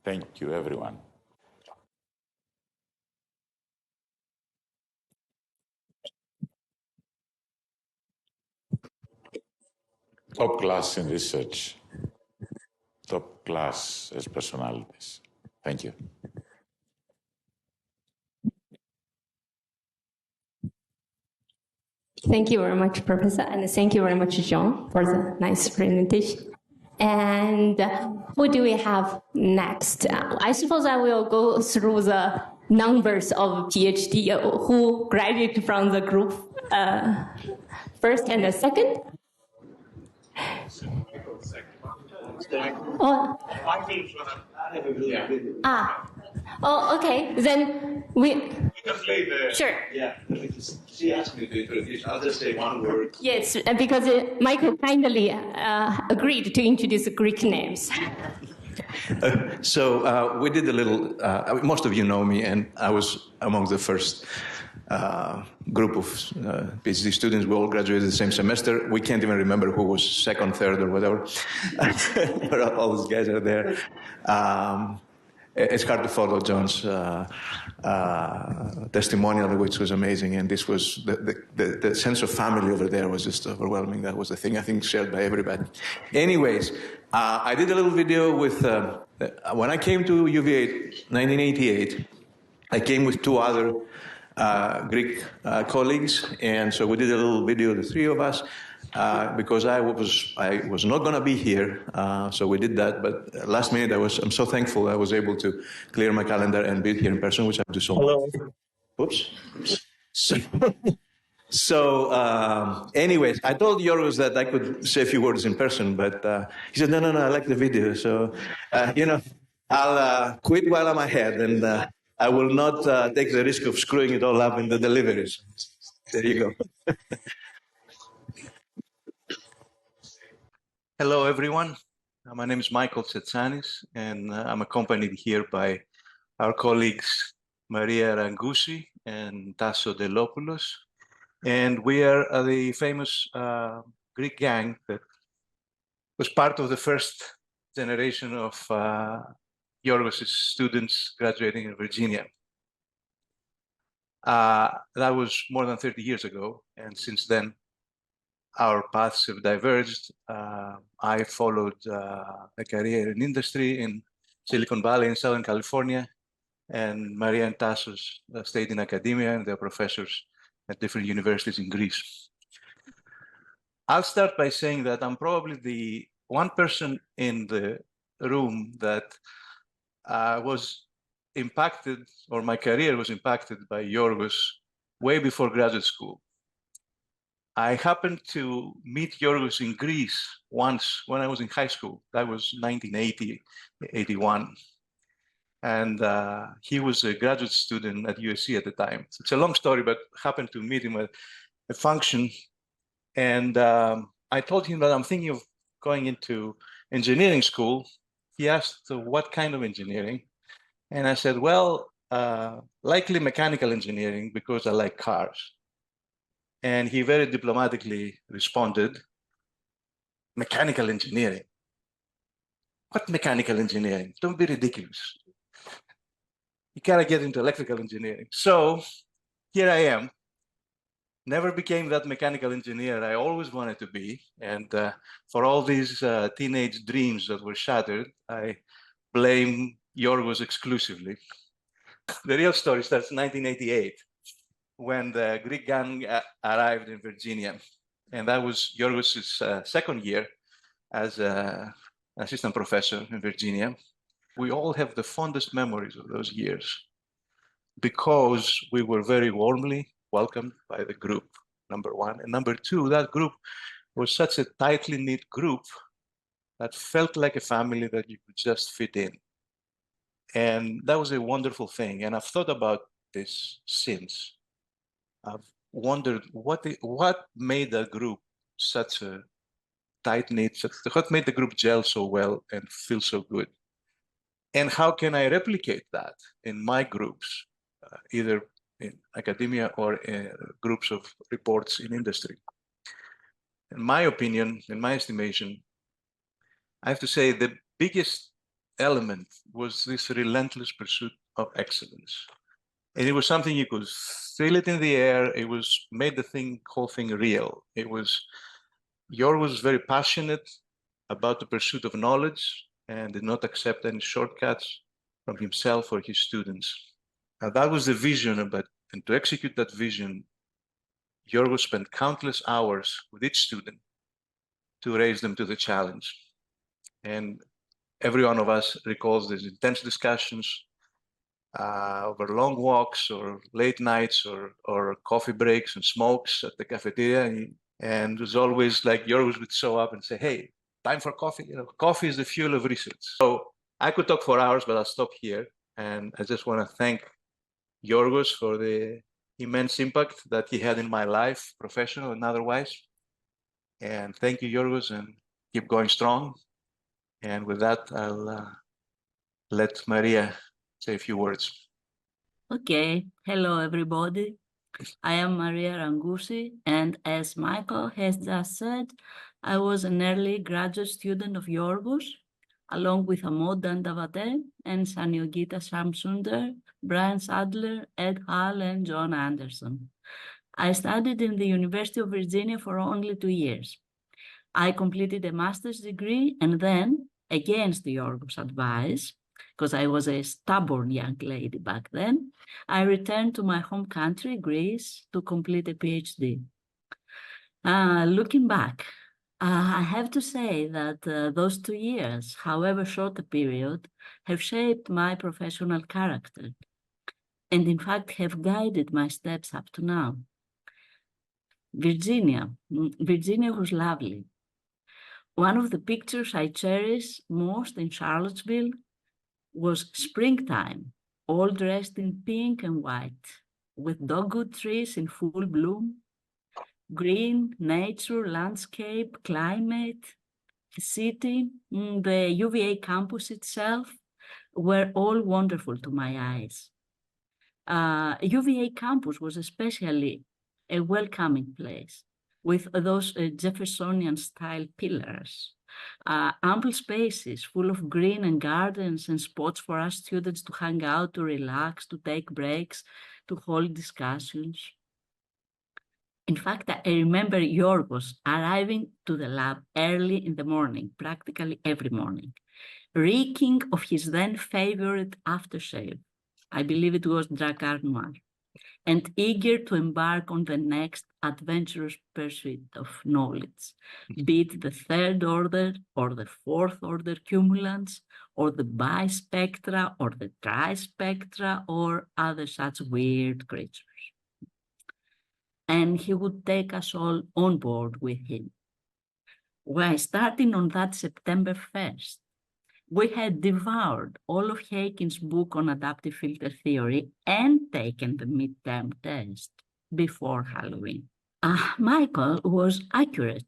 Thank you, everyone. Top class in research, top class as personalities. Thank you. Thank you very much, Professor, and thank you very much, John, for the nice presentation. And who do we have next? I suppose I will go through the numbers of PhD who graduated from the group first and the second. Oh. Oh, okay. Then we. Sure. Yeah. She asked me to introduce. I'll just say one word. Yes, because Michael kindly agreed to introduce Greek names. So we did a little. Most of you know me, and I was among the first group of PhD students. We all graduated the same semester. We can't even remember who was second, third, or whatever. But all these guys are there. It's hard to follow John's testimonial, which was amazing, and this was the sense of family over there was just overwhelming. That was the thing I think shared by everybody. Anyways, I did a little video with when I came to UVA 1988. I came with two other Greek colleagues, and so we did a little video, the three of us. Because I was not going to be here, so we did that. But last minute, I'm so thankful I was able to clear my calendar and be here in person, which I do so much. Hello. Oops. So, anyways, I told Yorgos that I could say a few words in person, but he said, no, I like the video. So, I'll quit while I'm ahead, and I will not take the risk of screwing it all up in the deliveries. There you go. Hello, everyone. My name is Michael Tsetsanis, and I'm accompanied here by our colleagues Maria Rangusi and Tasso Delopoulos. And we are the famous Greek gang that was part of the first generation of Yorgos' students graduating in Virginia. That was more than 30 years ago, and since then, our paths have diverged. I followed a career in industry in Silicon Valley in Southern California, and Maria and Tassos stayed in academia, and they're professors at different universities in Greece. I'll start by saying that I'm probably the one person in the room that was impacted, or my career was impacted by Yorgos way before graduate school. I happened to meet Yorgos in Greece once when I was in high school. That was 1980, 81. And he was a graduate student at USC at the time. It's a long story, but happened to meet him at a function. And I told him that I'm thinking of going into engineering school. He asked, what kind of engineering? And I said, well, likely mechanical engineering because I like cars. And he very diplomatically responded, mechanical engineering? What mechanical engineering? Don't be ridiculous. You gotta get into electrical engineering. So here I am. Never became that mechanical engineer I always wanted to be. And for all these teenage dreams that were shattered, I blame Yorgos exclusively. The real story starts in 1988. when the Greek gang arrived in Virginia. And that was Yorgos' second year as an assistant professor in Virginia. We all have the fondest memories of those years because we were very warmly welcomed by the group, number one. And number two, that group was such a tightly knit group that felt like a family that you could just fit in. And that was a wonderful thing. And I've thought about this since. I've wondered what made the group such a tight-knit, what made the group gel so well and feel so good? And how can I replicate that in my groups, either in academia or in groups of reports in industry? In my opinion, in my estimation, I have to say the biggest element was this relentless pursuit of excellence. And it was something you could feel it in the air. It was made the whole thing real. Yorgos was very passionate about the pursuit of knowledge and did not accept any shortcuts from himself or his students. Now that was the vision, and to execute that vision, Yorgos spent countless hours with each student to raise them to the challenge. And every one of us recalls these intense discussions over long walks or late nights or coffee breaks and smokes at the cafeteria. And it was always like Yorgos would show up and say, hey, time for coffee. Coffee is the fuel of research. So I could talk for hours, but I'll stop here. And I just want to thank Yorgos for the immense impact that he had in my life, professional and otherwise. And thank you, Yorgos, and keep going strong. And with that, I'll let Maria say a few words. Okay, hello everybody. I am Maria Rangusi, and as Michael has just said, I was an early graduate student of Yorgos, along with Amod Dandavate and Sanyogita Shamsunder, Brian Sadler, Ed Hall, and John Anderson. I studied in the University of Virginia for only 2 years. I completed a master's degree and then, against Yorgos' advice, because I was a stubborn young lady back then, I returned to my home country, Greece, to complete a PhD. Looking back, I have to say that those 2 years, however short a period, have shaped my professional character and in fact have guided my steps up to now. Virginia was lovely. One of the pictures I cherish most in Charlottesville was springtime, all dressed in pink and white, with dogwood trees in full bloom, green, nature, landscape, climate, city, the UVA campus itself were all wonderful to my eyes. UVA campus was especially a welcoming place with those Jeffersonian-style pillars, ample spaces full of green and gardens and spots for us students to hang out, to relax, to take breaks, to hold discussions. In fact, I remember Yorgos arriving to the lab early in the morning, practically every morning, reeking of his then favorite aftershave. I believe it was Drakkar Noir, and eager to embark on the next adventurous pursuit of knowledge, be it the third order or the fourth order cumulants, or the bispectra or the trispectra, or other such weird creatures. And he would take us all on board with him. Why, starting on that September 1st, we had devoured all of Haken's book on adaptive filter theory and taken the midterm test before Halloween. Michael was accurate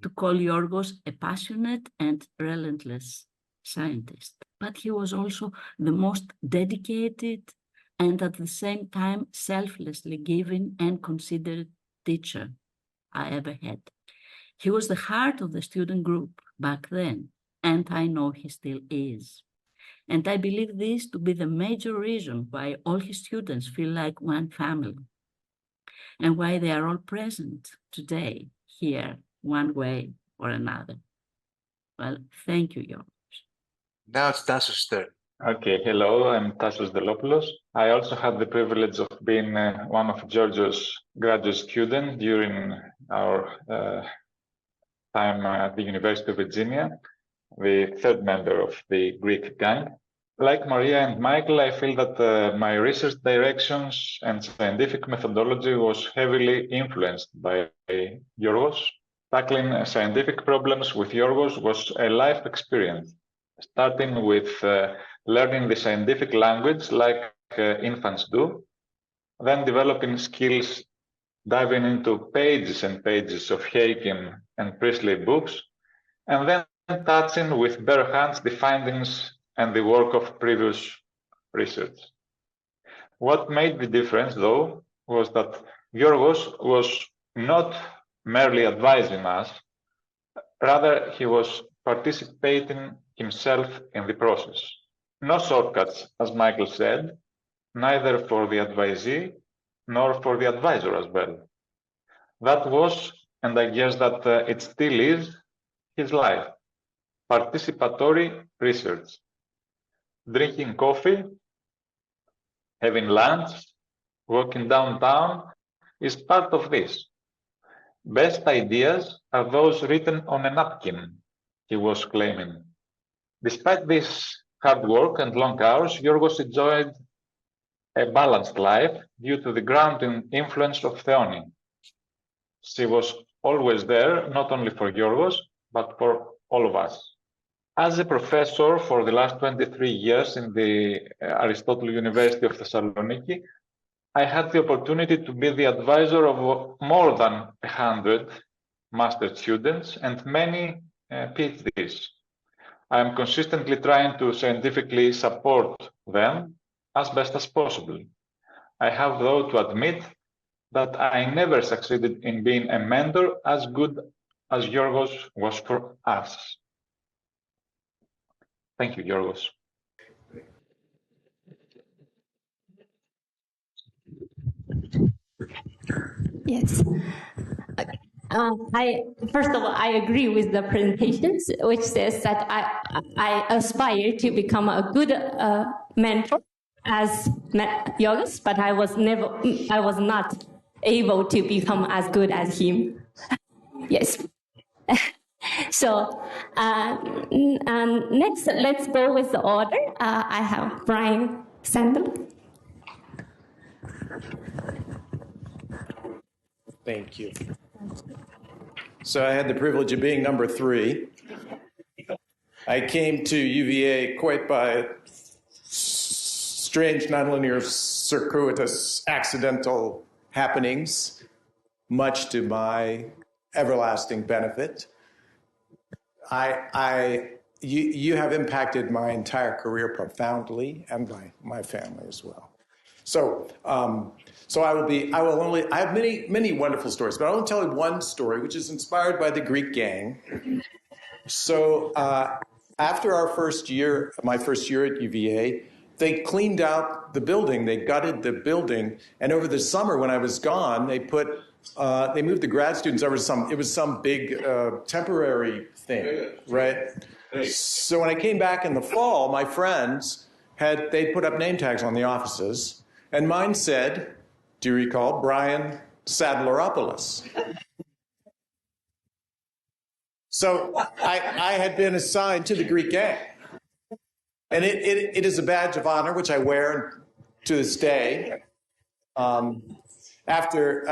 to call Yorgos a passionate and relentless scientist, but he was also the most dedicated and at the same time selflessly giving and considerate teacher I ever had. He was the heart of the student group back then, and I know he still is. And I believe this to be the major reason why all his students feel like one family, and why they are all present today here, one way or another. Well, thank you, Yorgos. Now it's Tassos' turn. Okay, hello, I'm Tassos Delopoulos. I also had the privilege of being one of Georgios' graduate students during our time at the University of Virginia, the third member of the Greek gang. Like Maria and Michael, I feel that my research directions and scientific methodology was heavily influenced by Yorgos. Tackling scientific problems with Yorgos was a life experience, starting with learning the scientific language like infants do, then developing skills diving into pages and pages of Haken and Priestley books, and then touching with bare hands the findings and the work of previous research. What made the difference, though, was that Yorgos was not merely advising us, rather he was participating himself in the process. No shortcuts, as Michael said, neither for the advisee nor for the advisor as well. That was, and I guess that it still is, his life. Participatory research. Drinking coffee, having lunch, walking downtown is part of this. Best ideas are those written on a napkin, he was claiming. Despite this hard work and long hours, Yorgos enjoyed a balanced life due to the grounding influence of Theoni. She was always there, not only for Yorgos, but for all of us. As a professor for the last 23 years in the Aristotle University of Thessaloniki, I had the opportunity to be the advisor of more than 100 master students and many PhDs. I am consistently trying to scientifically support them as best as possible. I have, though, to admit that I never succeeded in being a mentor as good as Yorgos was for us. Thank you, Yorgos. Yes. First of all, I agree with the presentations, which says that I aspire to become a good mentor as Yorgos, but I was not able to become as good as him. Yes. So next, let's go with the order. I have Brian Sandel. Thank you. So I had the privilege of being number 3. I came to UVA quite by strange, nonlinear, circuitous, accidental happenings, much to my everlasting benefit. You have impacted my entire career profoundly, and my family as well. So, I have many wonderful stories, but I'll only tell you one story, which is inspired by the Greek gang. So, after my first year at UVA, they cleaned out the building, they gutted the building, and over the summer when I was gone, they moved the grad students over to it was some big temporary thing, right? So when I came back in the fall, my friends they put up name tags on the offices, and mine said, do you recall, Brian Sadleropoulos? So I had been assigned to the Greek gang. And it is a badge of honor, which I wear to this day. After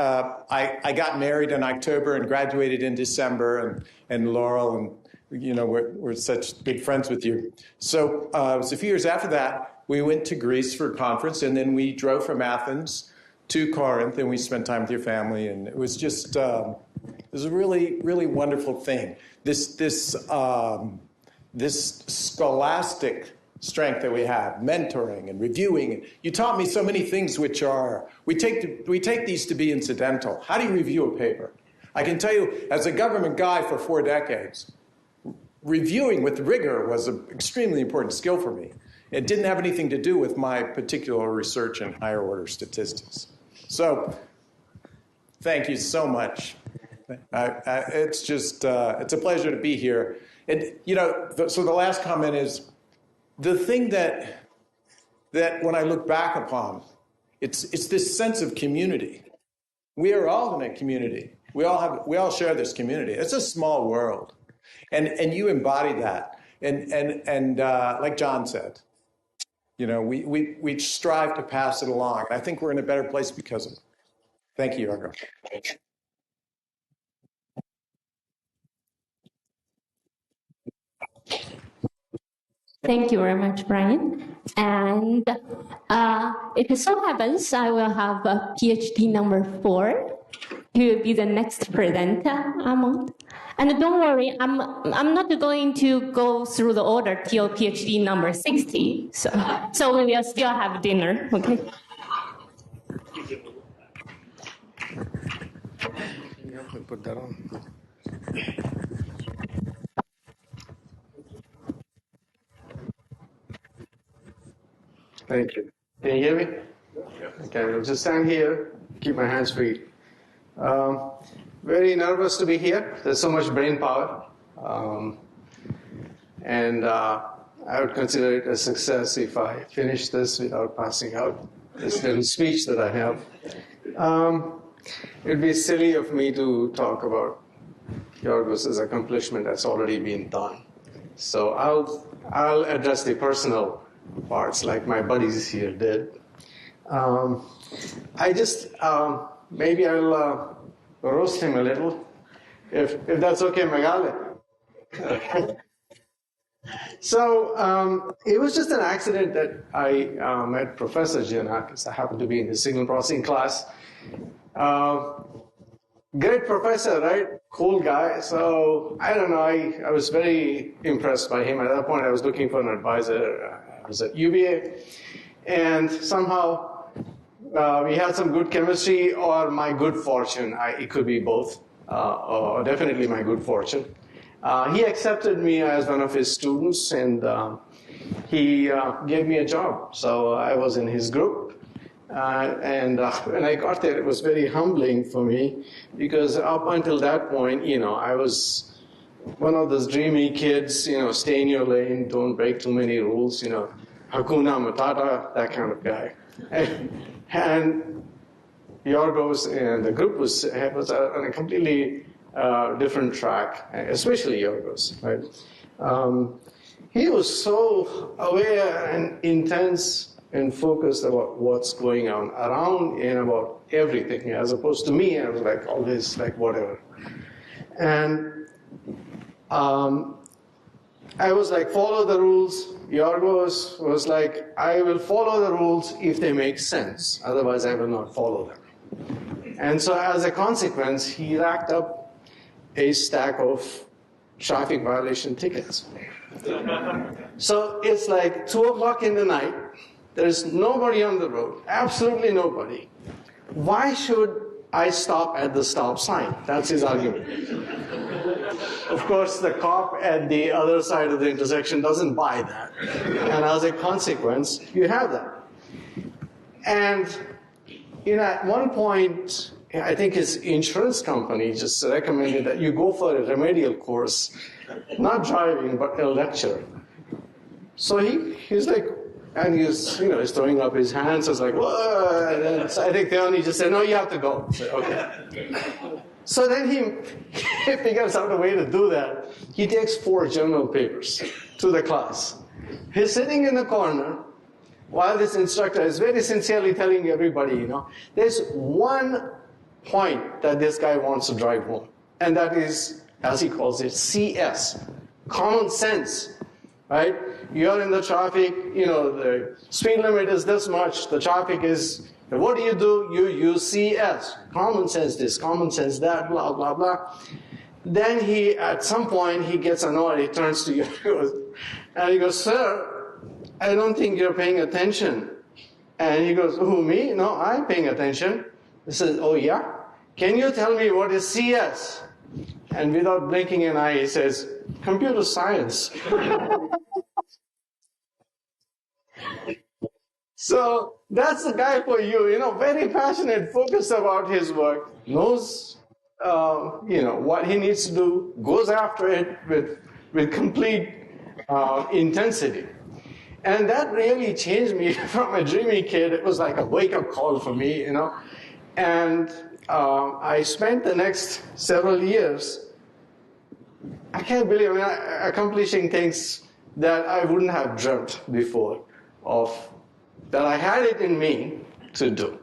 I got married in October and graduated in December, and Laurel, and we're such good friends with you. So it was a few years after that, we went to Greece for a conference, and then we drove from Athens to Corinth, and we spent time with your family, and it was just it was a really, really wonderful thing. This scholastic strength that we have, mentoring and reviewing. You taught me so many things which are, we take these to be incidental. How do you review a paper? I can tell you, as a government guy for 4 decades, reviewing with rigor was an extremely important skill for me. It didn't have anything to do with my particular research in higher order statistics. So, thank you so much. It's just, it's a pleasure to be here. And, so the last comment is, the thing that that when I look back upon, it's this sense of community. We are all in a community. We all share this community. It's a small world, and you embody that. And like John said, you know, we strive to pass it along. I think we're in a better place because of it. Thank you, Yorgo. Thank you very much, Brian. And it so happens I will have a PhD number 4. He will be the next presenter, Amon. And don't worry, I'm not going to go through the order till PhD number 60. So we will still have dinner, okay? Put that on. Thank you. Can you hear me? Okay, I'll just stand here, keep my hands free. Very nervous to be here. There's so much brain power. And I would consider it a success if I finish this without passing out this little speech that I have. It'd be silly of me to talk about Yorgos's accomplishment that's already been done. So I'll address the personal parts like my buddies here did. Maybe I'll roast him a little, if that's okay, Megale. So it was just an accident that I met Professor Giannakis. I happened to be in the signal processing class. Great professor, right? Cool guy. So I don't know, I was very impressed by him. At that point, I was looking for an advisor. I was at UVA. And somehow we had some good chemistry or my good fortune. It could be both, or definitely my good fortune. He accepted me as one of his students, and he gave me a job. So I was in his group. And when I got there, it was very humbling for me because up until that point, you know, I was one of those dreamy kids, you know, stay in your lane, don't break too many rules, you know, Hakuna Matata, that kind of guy. And Yorgos and the group was on a completely different track, especially Yorgos, right? He was so aware and intense and focused about what's going on around and about everything, as opposed to me, I was like always like whatever. And I was like, follow the rules. Yorgos was like, I will follow the rules if they make sense, otherwise I will not follow them. And so as a consequence, he racked up a stack of traffic violation tickets. So it's like 2 o'clock in the night, there's nobody on the road, absolutely nobody. Why should I stop at the stop sign? That's his argument. Of course, the cop at the other side of the intersection doesn't buy that. And as a consequence, you have that. And you know, at one point, I think his insurance company just recommended that you go for a remedial course, not driving, but a lecture. So he's like, and he's throwing up his hands. I was like, whoa. And so I think Theoni just said, no, you have to go. I said, okay. So then he figures out a way to do that. He takes 4 journal papers to the class. He's sitting in the corner while this instructor is very sincerely telling everybody, you know, there's one point that this guy wants to drive home. And that is, as he calls it, CS, common sense, right? You're in the traffic, you know, the speed limit is this much, the traffic is, what do? You use CS, common sense this, common sense that, blah, blah, blah. Then at some point, he gets annoyed, he turns to you, and he goes, sir, I don't think you're paying attention. And he goes, who, me? No, I'm paying attention. He says, oh yeah? Can you tell me what is CS? And without blinking an eye, he says, computer science. So that's the guy for you, you know, very passionate, focused about his work, knows, what he needs to do, goes after it with complete intensity. And that really changed me from a dreamy kid. It was like a wake-up call for me, you know. And I spent the next several years, I can't believe, accomplishing things that I wouldn't have dreamt before of, that I had it in me to do.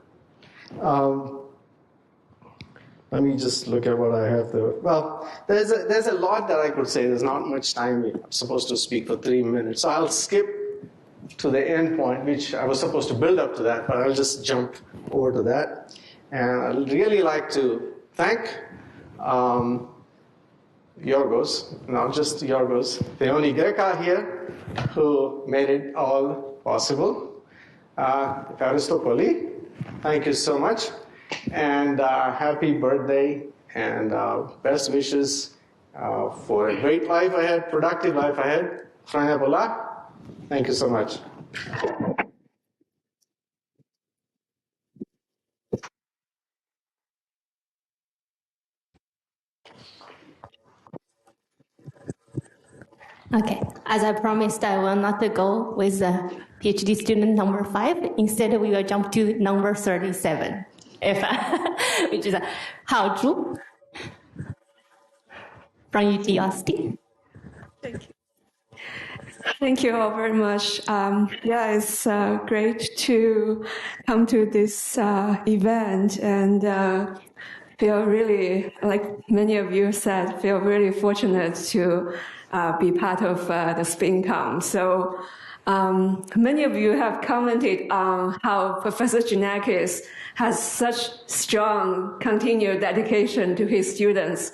Let me just look at what I have there. Well, there's a lot that I could say. There's not much time. I'm supposed to speak for 3 minutes. So I'll skip to the end point, which I was supposed to build up to that, but I'll just jump over to that. And I'd really like to thank Yorgos, not just Yorgos, Theoni Greka here, who made it all possible. Aristopoli, thank you so much. And happy birthday and best wishes for a great life ahead, productive life ahead. Thank you so much. Okay, as I promised, I will not go with PhD student number 5. Instead, we will jump to number 37, which is Hao Zhu from UT Austin. Thank you. Thank you all very much. Yeah, it's great to come to this event and feel really, like many of you said, feel really fortunate to be part of the SPiNCOM. So many of you have commented on how Professor Giannakis has such strong continued dedication to his students,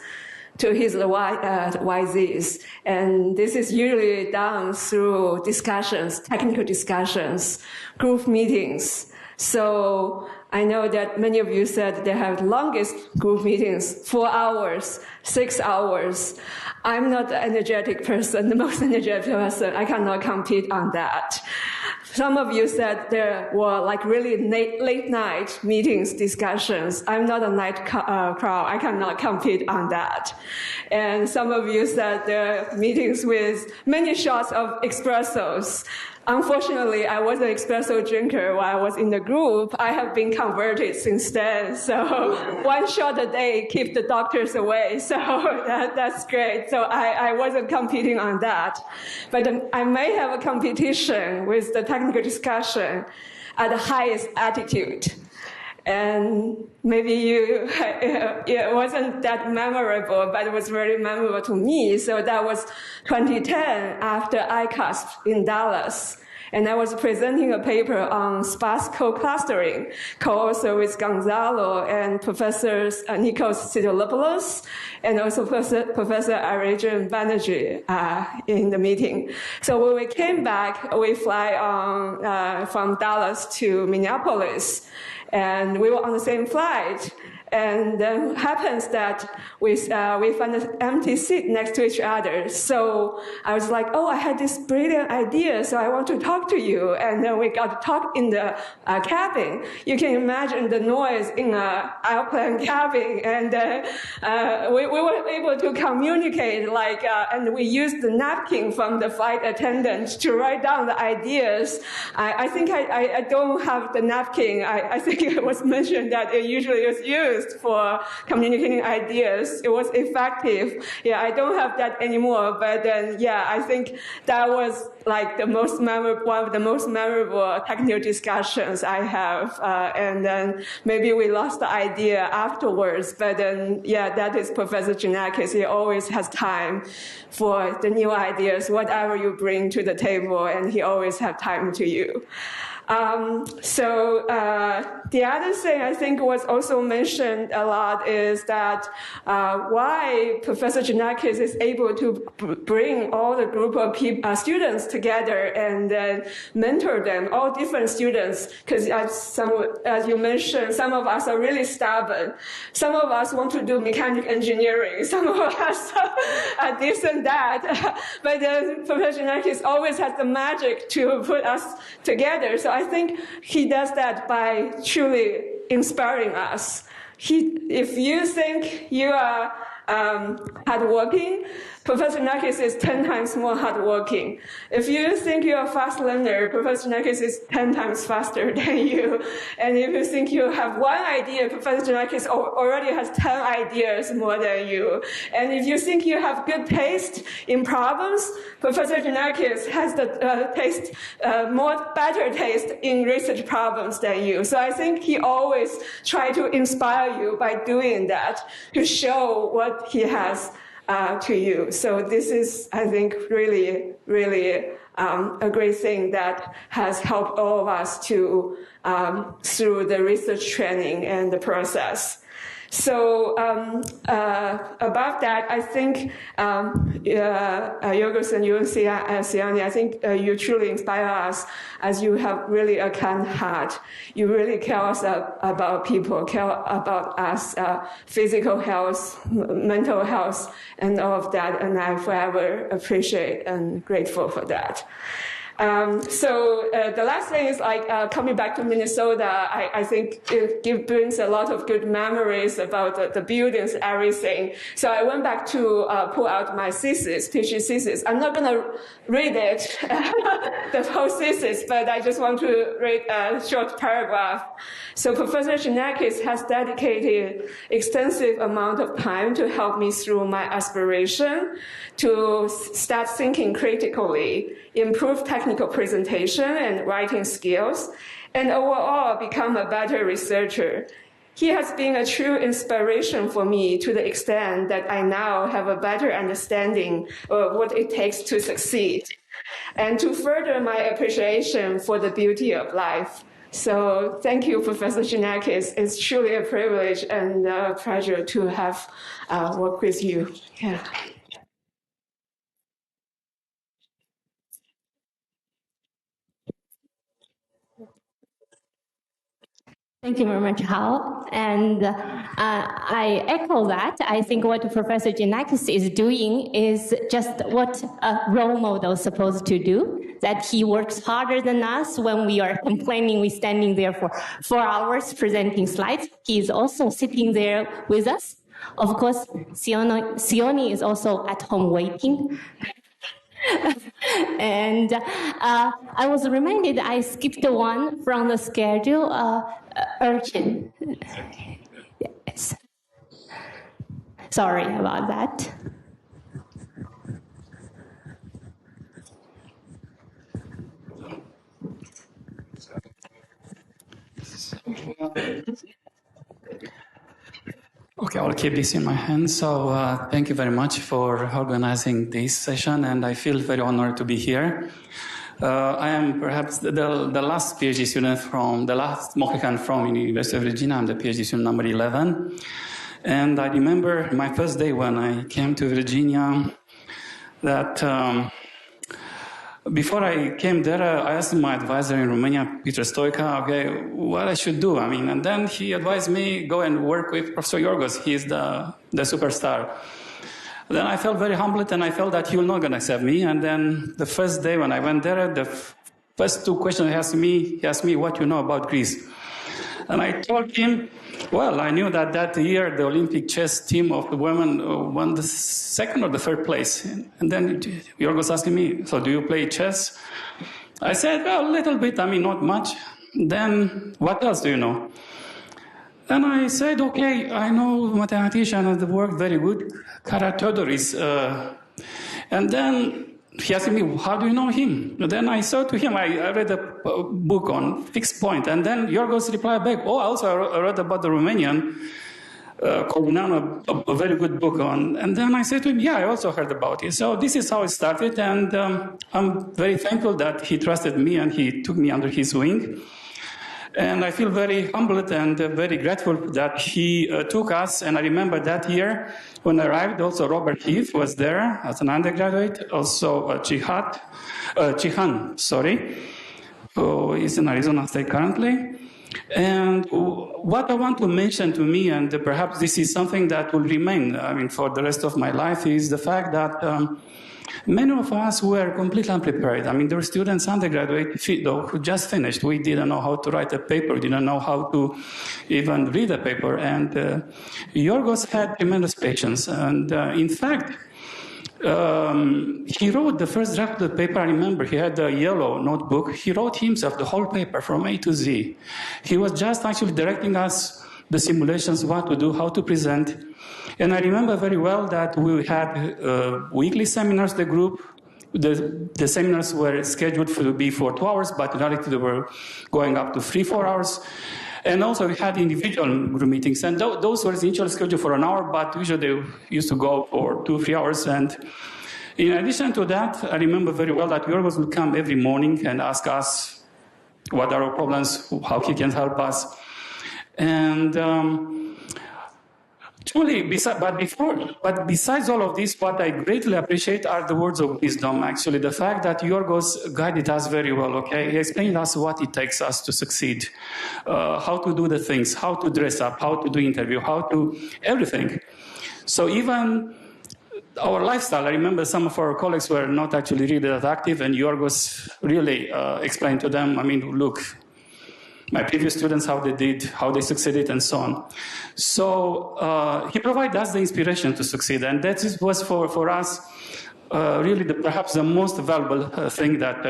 to his YZs. And this is usually done through discussions, technical discussions, group meetings. So I know that many of you said they have longest group meetings, 4 hours, 6 hours. I'm not the energetic person, the most energetic person. I cannot compete on that. Some of you said there were like really late night meetings, discussions. I'm not a night crowd. I cannot compete on that. And some of you said there are meetings with many shots of espressos. Unfortunately, I was an espresso drinker while I was in the group. I have been converted since then. So 1 shot a day keep the doctors away. So that's great. So I wasn't competing on that. But I may have a competition with the technical discussion at the highest altitude. And maybe it wasn't that memorable, but it was very memorable to me. So that was 2010 after ICASP in Dallas. And I was presenting a paper on sparse co-clustering, co-author with Gonzalo and Professors Nikos Sidiolopoulos, and also Professor Arajan Banerjee in the meeting. So when we came back, we fly on from Dallas to Minneapolis. And we were on the same flight. And then happens that we found an empty seat next to each other. So I was like, oh, I had this brilliant idea, so I want to talk to you. And then we got to talk in the cabin. You can imagine the noise in an airplane cabin. And we were able to communicate, and we used the napkin from the flight attendant to write down the ideas. I think I don't have the napkin. I think it was mentioned that it usually is used for communicating ideas. It was effective. Yeah, I don't have that anymore, but then, yeah, I think that was like the most memorable, one of the most memorable technical discussions I have. And then maybe we lost the idea afterwards, but then, yeah, that is Professor Giannakis. He always has time for the new ideas, whatever you bring to the table, and he always has time to you. The other thing I think was also mentioned a lot is that why Professor Giannakis is able to bring all the group of students together and then mentor them, all different students, because as you mentioned, some of us are really stubborn. Some of us want to do mechanical engineering. Some of us are this and that. But then Professor Giannakis always has the magic to put us together. So I think he does that by truly inspiring us. If you think you are hardworking, Professor Nakis is 10 times more hardworking. If you think you're a fast learner, Professor Nakis is 10 times faster than you. And if you think you have one idea, Professor Nakis already has 10 ideas more than you. And if you think you have good taste in problems, Professor Nakis has the better taste in research problems than you. So I think he always tries to inspire you by doing that, to show what he has to you. So this is, I think, really, really a great thing that has helped all of us to through the research training and the process. So above that, I think Yorgos and you, Siani, I think you truly inspire us as you have really a kind heart. You really care about people, care about us, physical health, mental health, and all of that. And I forever appreciate and grateful for that. So the last thing is coming back to Minnesota, I think it brings a lot of good memories about the buildings, everything. So I went back to pull out my thesis, PhD thesis. I'm not going to read it, the whole thesis, but I just want to read a short paragraph. So Professor Xenakis has dedicated extensive amount of time to help me through my aspiration to start thinking critically, improve technical presentation and writing skills, and overall become a better researcher. He has been a true inspiration for me to the extent that I now have a better understanding of what it takes to succeed, and to further my appreciation for the beauty of life. So thank you, Professor Xenakis. It's truly a privilege and a pleasure to have worked with you. Yeah. Thank you very much, Hal. And I echo that. I think what Professor Xenakis is doing is just what a role model is supposed to do, that he works harder than us. When we are complaining, we're standing there for 4 hours presenting slides. He is also sitting there with us. Of course, Sioni is also at home waiting. And I was reminded I skipped one from the schedule, urchin. Yes. Sorry about that. Okay, I'll keep this in my hands. So thank you very much for organizing this session, and I feel very honored to be here. I am perhaps the last PhD student the last Mohican from University of Virginia. I'm the PhD student number 11. And I remember my first day when I came to Virginia that before I came there, I asked my advisor in Romania, Peter Stoica, okay, what I should do. I mean, and then he advised me, go and work with Professor Yorgos. He is the superstar. Then I felt very humbled, and I felt that he was not going to accept me. And then the first day when I went there, the first 2 questions he asked me, what you know about Greece? And I told him, well, I knew that year the Olympic chess team of the women won the 2nd or the 3rd place. And then Yorgos asked me, so do you play chess? I said, well, a little bit, I mean, not much. Then what else do you know? Then I said, okay, I know mathematician and the work very good, Kara-Teodoris. And then he asked me, how do you know him? And then I said to him, I read a book on fixed point. And then Yorgos replied back, oh, also I read about the Romanian called Nano, a very good book on. And then I said to him, yeah, I also heard about it. So this is how it started. And I'm very thankful that he trusted me and he took me under his wing. And I feel very humbled and very grateful that he took us. And I remember that year when I arrived, also Robert Heath was there as an undergraduate, also Chihan, who is in Arizona State currently. And what I want to mention to me, and perhaps this is something that will remain, for the rest of my life, is the fact that many of us were completely unprepared. There were students, undergraduate, who just finished. We didn't know how to write a paper, didn't know how to even read a paper. And Yorgos had tremendous patience. And in fact, he wrote the first draft of the paper. I remember he had a yellow notebook. He wrote himself the whole paper from A to Z. He was just actually directing us the simulations, what to do, how to present. And I remember very well that we had weekly seminars, the group. The seminars were scheduled to be for 2 hours, but in reality they were going up to 3-4 hours. And also we had individual group meetings, and those were initially scheduled for an hour, but usually they used to go for 2-3 hours. And in addition to that, I remember very well that Yorgos would come every morning and ask us what are our problems, how he can help us. And truly, but besides all of this, what I greatly appreciate are the words of wisdom, actually. The fact that Yorgos guided us very well, okay? He explained us what it takes us to succeed, how to do the things, how to dress up, how to do interview, how to everything. So even our lifestyle, I remember some of our colleagues were not actually really that active, and Yorgos really explained to them, look, my previous students, how they did, how they succeeded, and so on. So he provided us the inspiration to succeed, and that was for us really perhaps the most valuable thing that.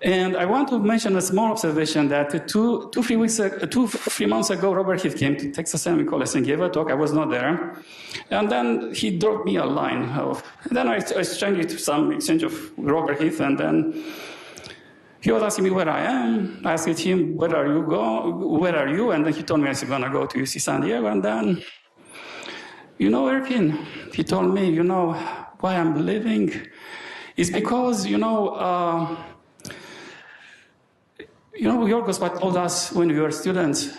And I want to mention a small observation that 3 months ago, Robert Heath came to Texas A&M College and gave a talk. I was not there, and then he dropped me a line. Then I exchanged some exchange of Robert Heath, and then he was asking me where I am. I asked him, where are you? And then he told me I was going to go to UC San Diego. And then, Erkin, he told me, why I'm leaving is because, Yorgos told us when we were students,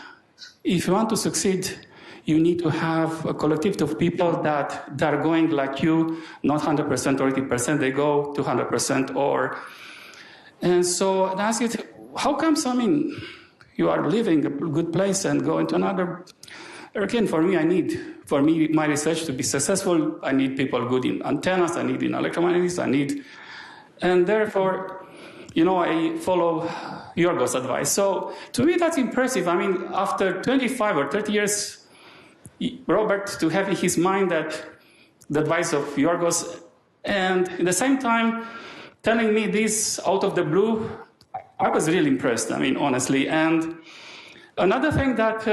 if you want to succeed, you need to have a collective of people that are going like you, not 100% or 80%, they go to 100% And so I asked, how comes, you are leaving a good place and going to another? Again, for me, my research to be successful, I need people good in antennas, I need in electromagnetics, and therefore, I follow Yorgos' advice. So to me, that's impressive. After 25 or 30 years, Robert, to have in his mind that the advice of Yorgos, and at the same time, telling me this out of the blue, I was really impressed, honestly. And another thing that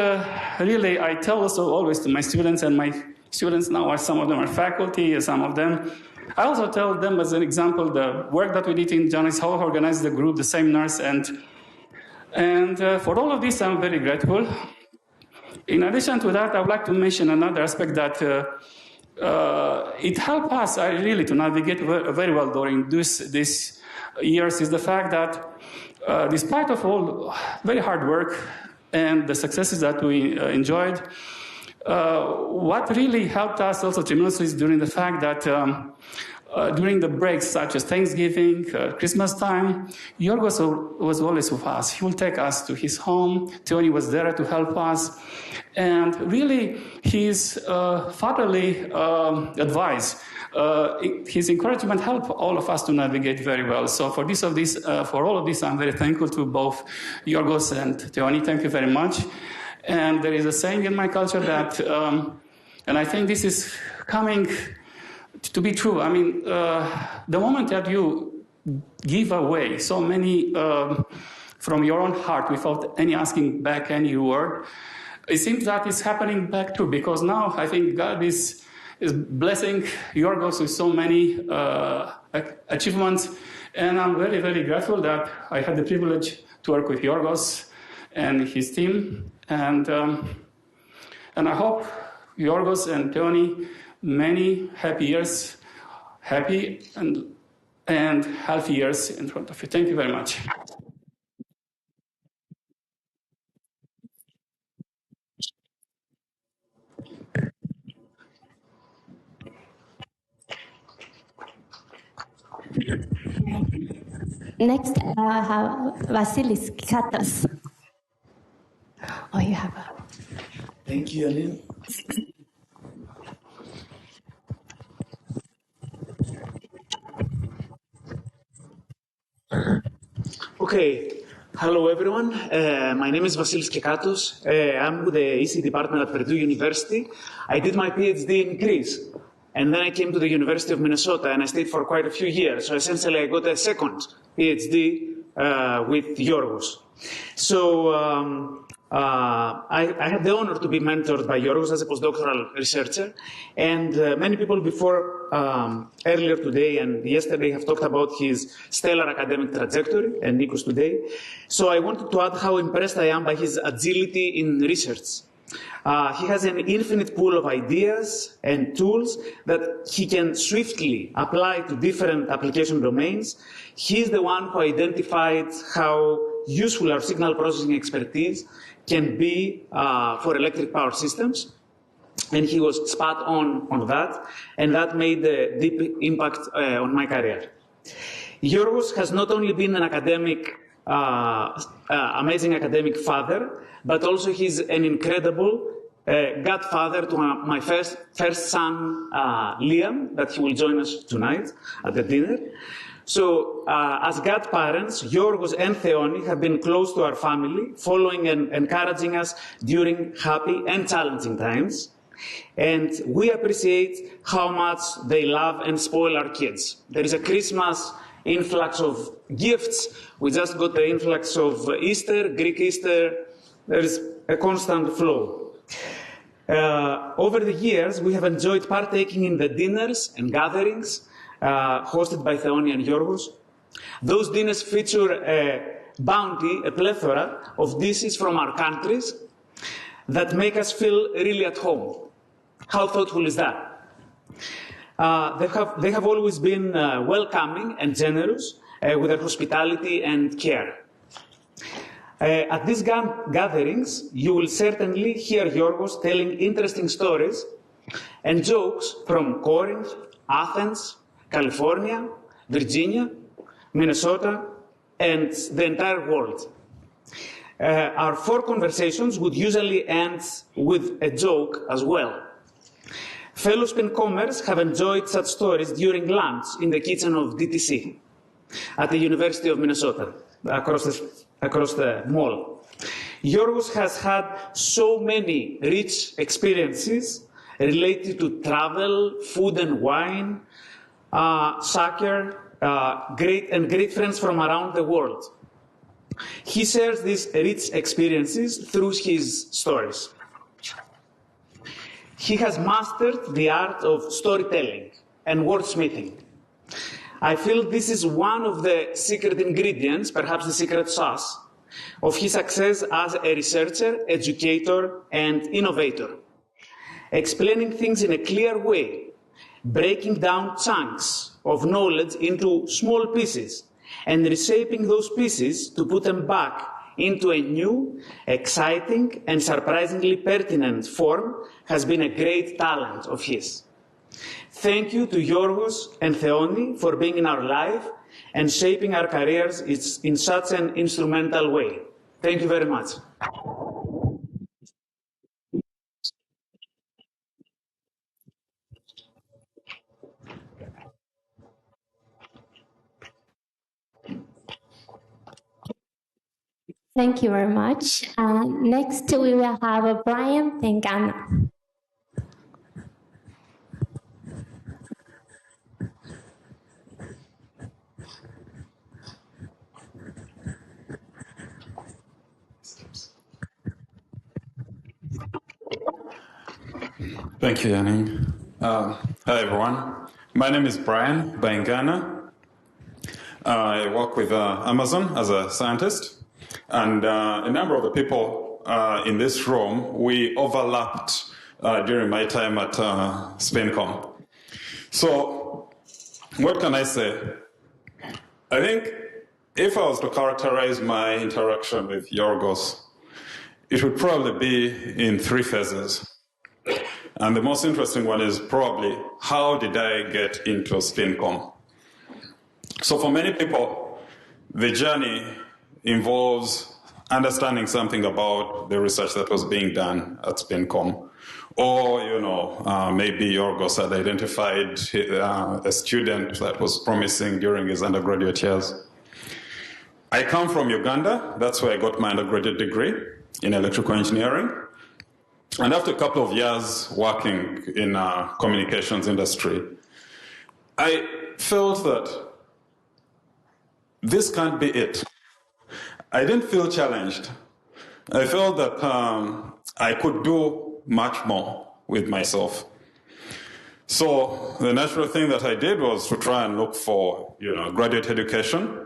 really I tell also always to my students, and my students now some of them are faculty, some of them, I also tell them as an example the work that we did in journalism, how I organized the group, the seminars, and for all of this I'm very grateful. In addition to that, I would like to mention another aspect that it helped us really to navigate very well during these years is the fact that despite of all very hard work and the successes that we enjoyed, what really helped us also tremendously is during the fact that during the breaks such as Thanksgiving, Christmas time, Yorgos was always with us. He would take us to his home. Tony was there to help us. And really, his fatherly advice, his encouragement helped all of us to navigate very well. So for all of this, I'm very thankful to both Yorgos and Tony. Thank you very much. And there is a saying in my culture that, and I think this is coming to be true. The moment that you give away so many from your own heart without any asking back any reward, it seems that it's happening back too, because now I think God is blessing Yorgos with so many achievements, and I'm very, very grateful that I had the privilege to work with Yorgos and his team, and I hope Yorgos and Tony many happy years, happy and healthy years in front of you. Thank you very much. Next, I have Vasilis Katas. you have a... Thank you, Anin. Okay, hello everyone. My name is Vasilis Kekatos. I'm with the EC department at Purdue University. I did my PhD in Greece, and then I came to the University of Minnesota, and I stayed for quite a few years. So essentially, I got a second PhD with Yorgos. So I had the honor to be mentored by Yorgos as a postdoctoral researcher, and many people before earlier today and yesterday have talked about his stellar academic trajectory, and Nikos today. So I wanted to add how impressed I am by his agility in research. He has an infinite pool of ideas and tools that he can swiftly apply to different application domains. He's the one who identified how useful our signal processing expertise can be for electric power systems. And he was spot on that, and that made a deep impact on my career. Yorgos has not only been an academic, amazing academic father, but also he's an incredible godfather to my first son, Liam, that he will join us tonight at the dinner. So, as godparents, Yorgos and Theoni have been close to our family, following and encouraging us during happy and challenging times. And we appreciate how much they love and spoil our kids. There is a Christmas influx of gifts. We just got the influx of Easter, Greek Easter. There is a constant flow. Over the years, we have enjoyed partaking in the dinners and gatherings hosted by Theoni and Yorgos. Those dinners feature a bounty, a plethora of dishes from our countries that make us feel really at home. How thoughtful is that? They have always been welcoming and generous with their hospitality and care. At these gatherings, you will certainly hear Yorgos telling interesting stories and jokes from Corinth, Athens, California, Virginia, Minnesota, and the entire world. Our 4 conversations would usually end with a joke as well. Fellow SPiNCOMers have enjoyed such stories during lunch in the kitchen of DTC at the University of Minnesota, across the mall. Yorgos has had so many rich experiences related to travel, food and wine, soccer, great friends from around the world. He shares these rich experiences through his stories. He has mastered the art of storytelling and wordsmithing. I feel this is one of the secret ingredients, perhaps the secret sauce, of his success as a researcher, educator, and innovator. Explaining things in a clear way, breaking down chunks of knowledge into small pieces, and reshaping those pieces to put them back into a new, exciting, and surprisingly pertinent form has been a great talent of his. Thank you to Yorgos and Theoni for being in our life and shaping our careers in such an instrumental way. Thank you very much. Thank you very much. Next, we will have Brian Pengana. Thank you, Yanni. Hi, everyone. My name is Brian Pengana. I work with Amazon as a scientist, and a number of the people in this room, we overlapped during my time at SPiNCOM. So, what can I say? I think if I was to characterize my interaction with Yorgos, it would probably be in 3 phases. And the most interesting one is probably, how did I get into SPiNCOM? So for many people, the journey involves understanding something about the research that was being done at SPiNCOM. Or, maybe Yorgos had identified a student that was promising during his undergraduate years. I come from Uganda. That's where I got my undergraduate degree in electrical engineering. And after a couple of years working in communications industry, I felt that this can't be it. I didn't feel challenged. I felt that I could do much more with myself. So the natural thing that I did was to try and look for, graduate education.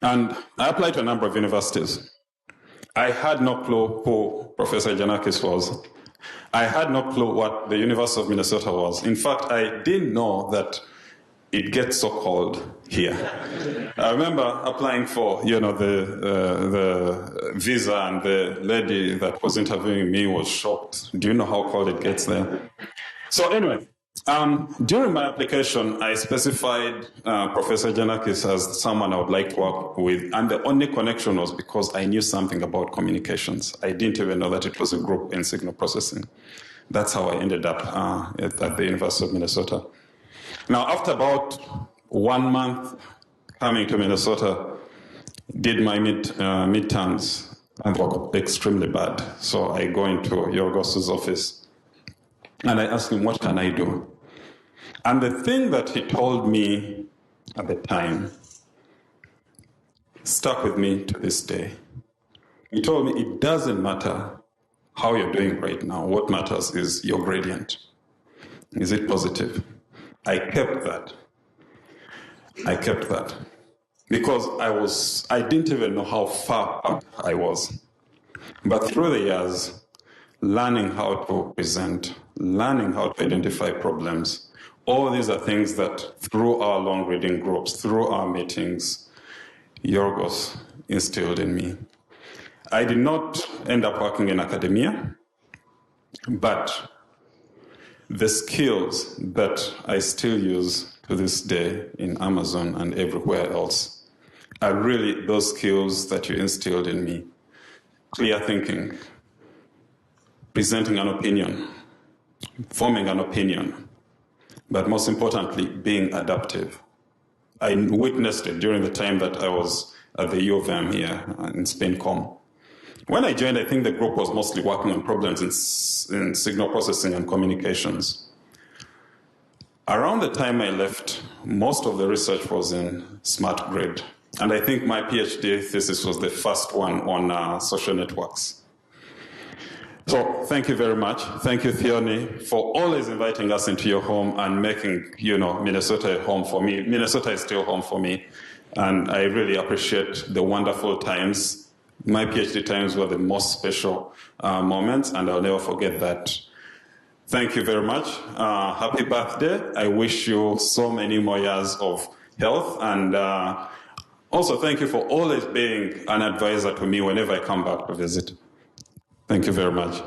And I applied to a number of universities. I had no clue who Professor Giannakis was. I had no clue what the University of Minnesota was. In fact, I didn't know that it gets so cold here. I remember applying for, the visa, and the lady that was interviewing me was shocked. Do you know how cold it gets there? So anyway, during my application, I specified Professor Giannakis as someone I would like to work with, and the only connection was because I knew something about communications. I didn't even know that it was a group in signal processing. That's how I ended up at the University of Minnesota. Now, after about 1 month coming to Minnesota, did my midterms, and they were extremely bad. So I go into Yorgos' office, and I asked him, what can I do? And the thing that he told me at the time stuck with me to this day. He told me, it doesn't matter how you're doing right now. What matters is your gradient. Is it positive? I kept that. Because I didn't even know how far up I was. But through the years, learning how to present, learning how to identify problems, all these are things that through our long reading groups, through our meetings, Yorgos instilled in me. I did not end up working in academia, but the skills that I still use to this day in Amazon and everywhere else are really those skills that you instilled in me. Clear thinking, presenting an opinion, forming an opinion, but most importantly, being adaptive. I witnessed it during the time that I was at the U of M here in SPiNCOM. When I joined, I think the group was mostly working on problems in signal processing and communications. Around the time I left, most of the research was in smart grid. And I think my PhD thesis was the first one on social networks. So thank you very much. Thank you, Theoni, for always inviting us into your home and making, Minnesota a home for me. Minnesota is still home for me. And I really appreciate the wonderful times. My PhD times were the most special moments, and I'll never forget that. Thank you very much. Happy birthday. I wish you so many more years of health. And also thank you for always being an advisor to me whenever I come back to visit. Thank you very much.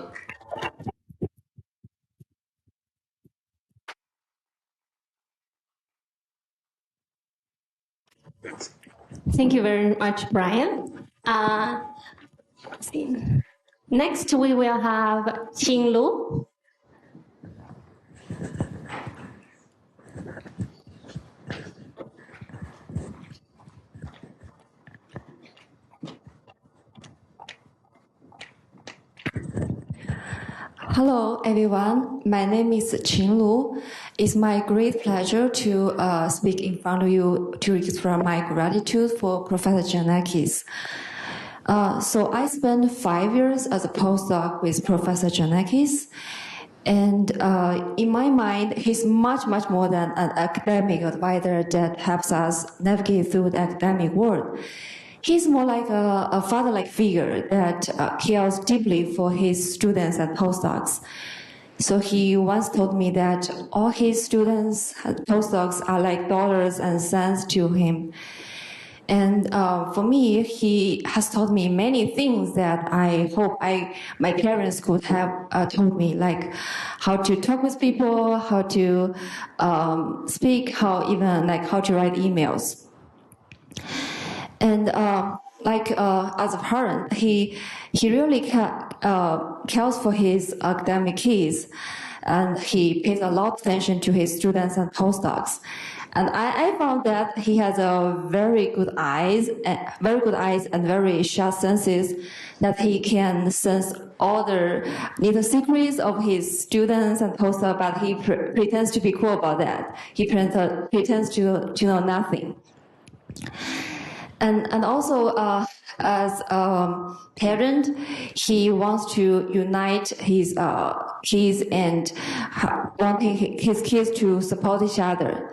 Thank you very much, Brian. Let's see. Next, we will have Qing Lu. Hello, everyone. My name is Qing Lu. It's my great pleasure to speak in front of you to express my gratitude for Professor Giannakis. So I spent 5 years as a postdoc with Professor Giannakis. And in my mind, he's much, much more than an academic advisor that helps us navigate through the academic world. He's more like a father-like figure that cares deeply for his students and postdocs. So he once told me that all his students and postdocs are like dollars and cents to him. And for me, he has taught me many things that I hope my parents could have told me, like how to talk with people, how to speak, how to write emails. And as a parent, he really cares for his academic kids, and he pays a lot of attention to his students and postdocs. And I found that he has a very good eyes and very sharp senses, that he can sense all the little secrets of his students and postdocs, but he pretends to be cool about that. He pretends to know nothing. And also, as a parent, he wants to unite his kids and wanting his kids to support each other.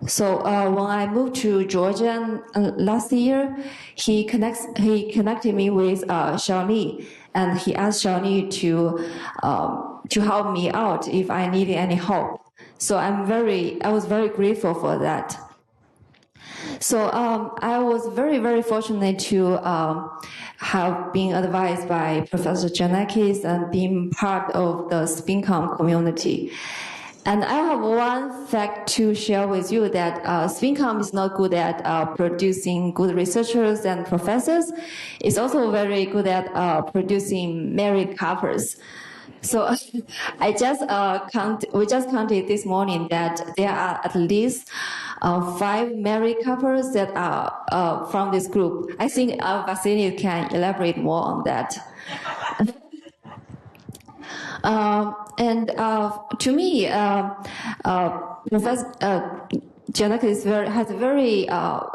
So when I moved to Georgia last year, he connected me with Xiaoli, and he asked Xiaoli to help me out if I needed any help. So I was very grateful for that. So I was very, very fortunate to have been advised by Professor Janakis and being part of the SPiNCOM community. And I have one fact to share with you, that SPiNCOM is not good at producing good researchers and professors. It's also very good at producing married couples. So we just counted this morning that there are at least 5 married couples that are from this group. I think Vasily can elaborate more on that. And to me, Professor Janakis has a very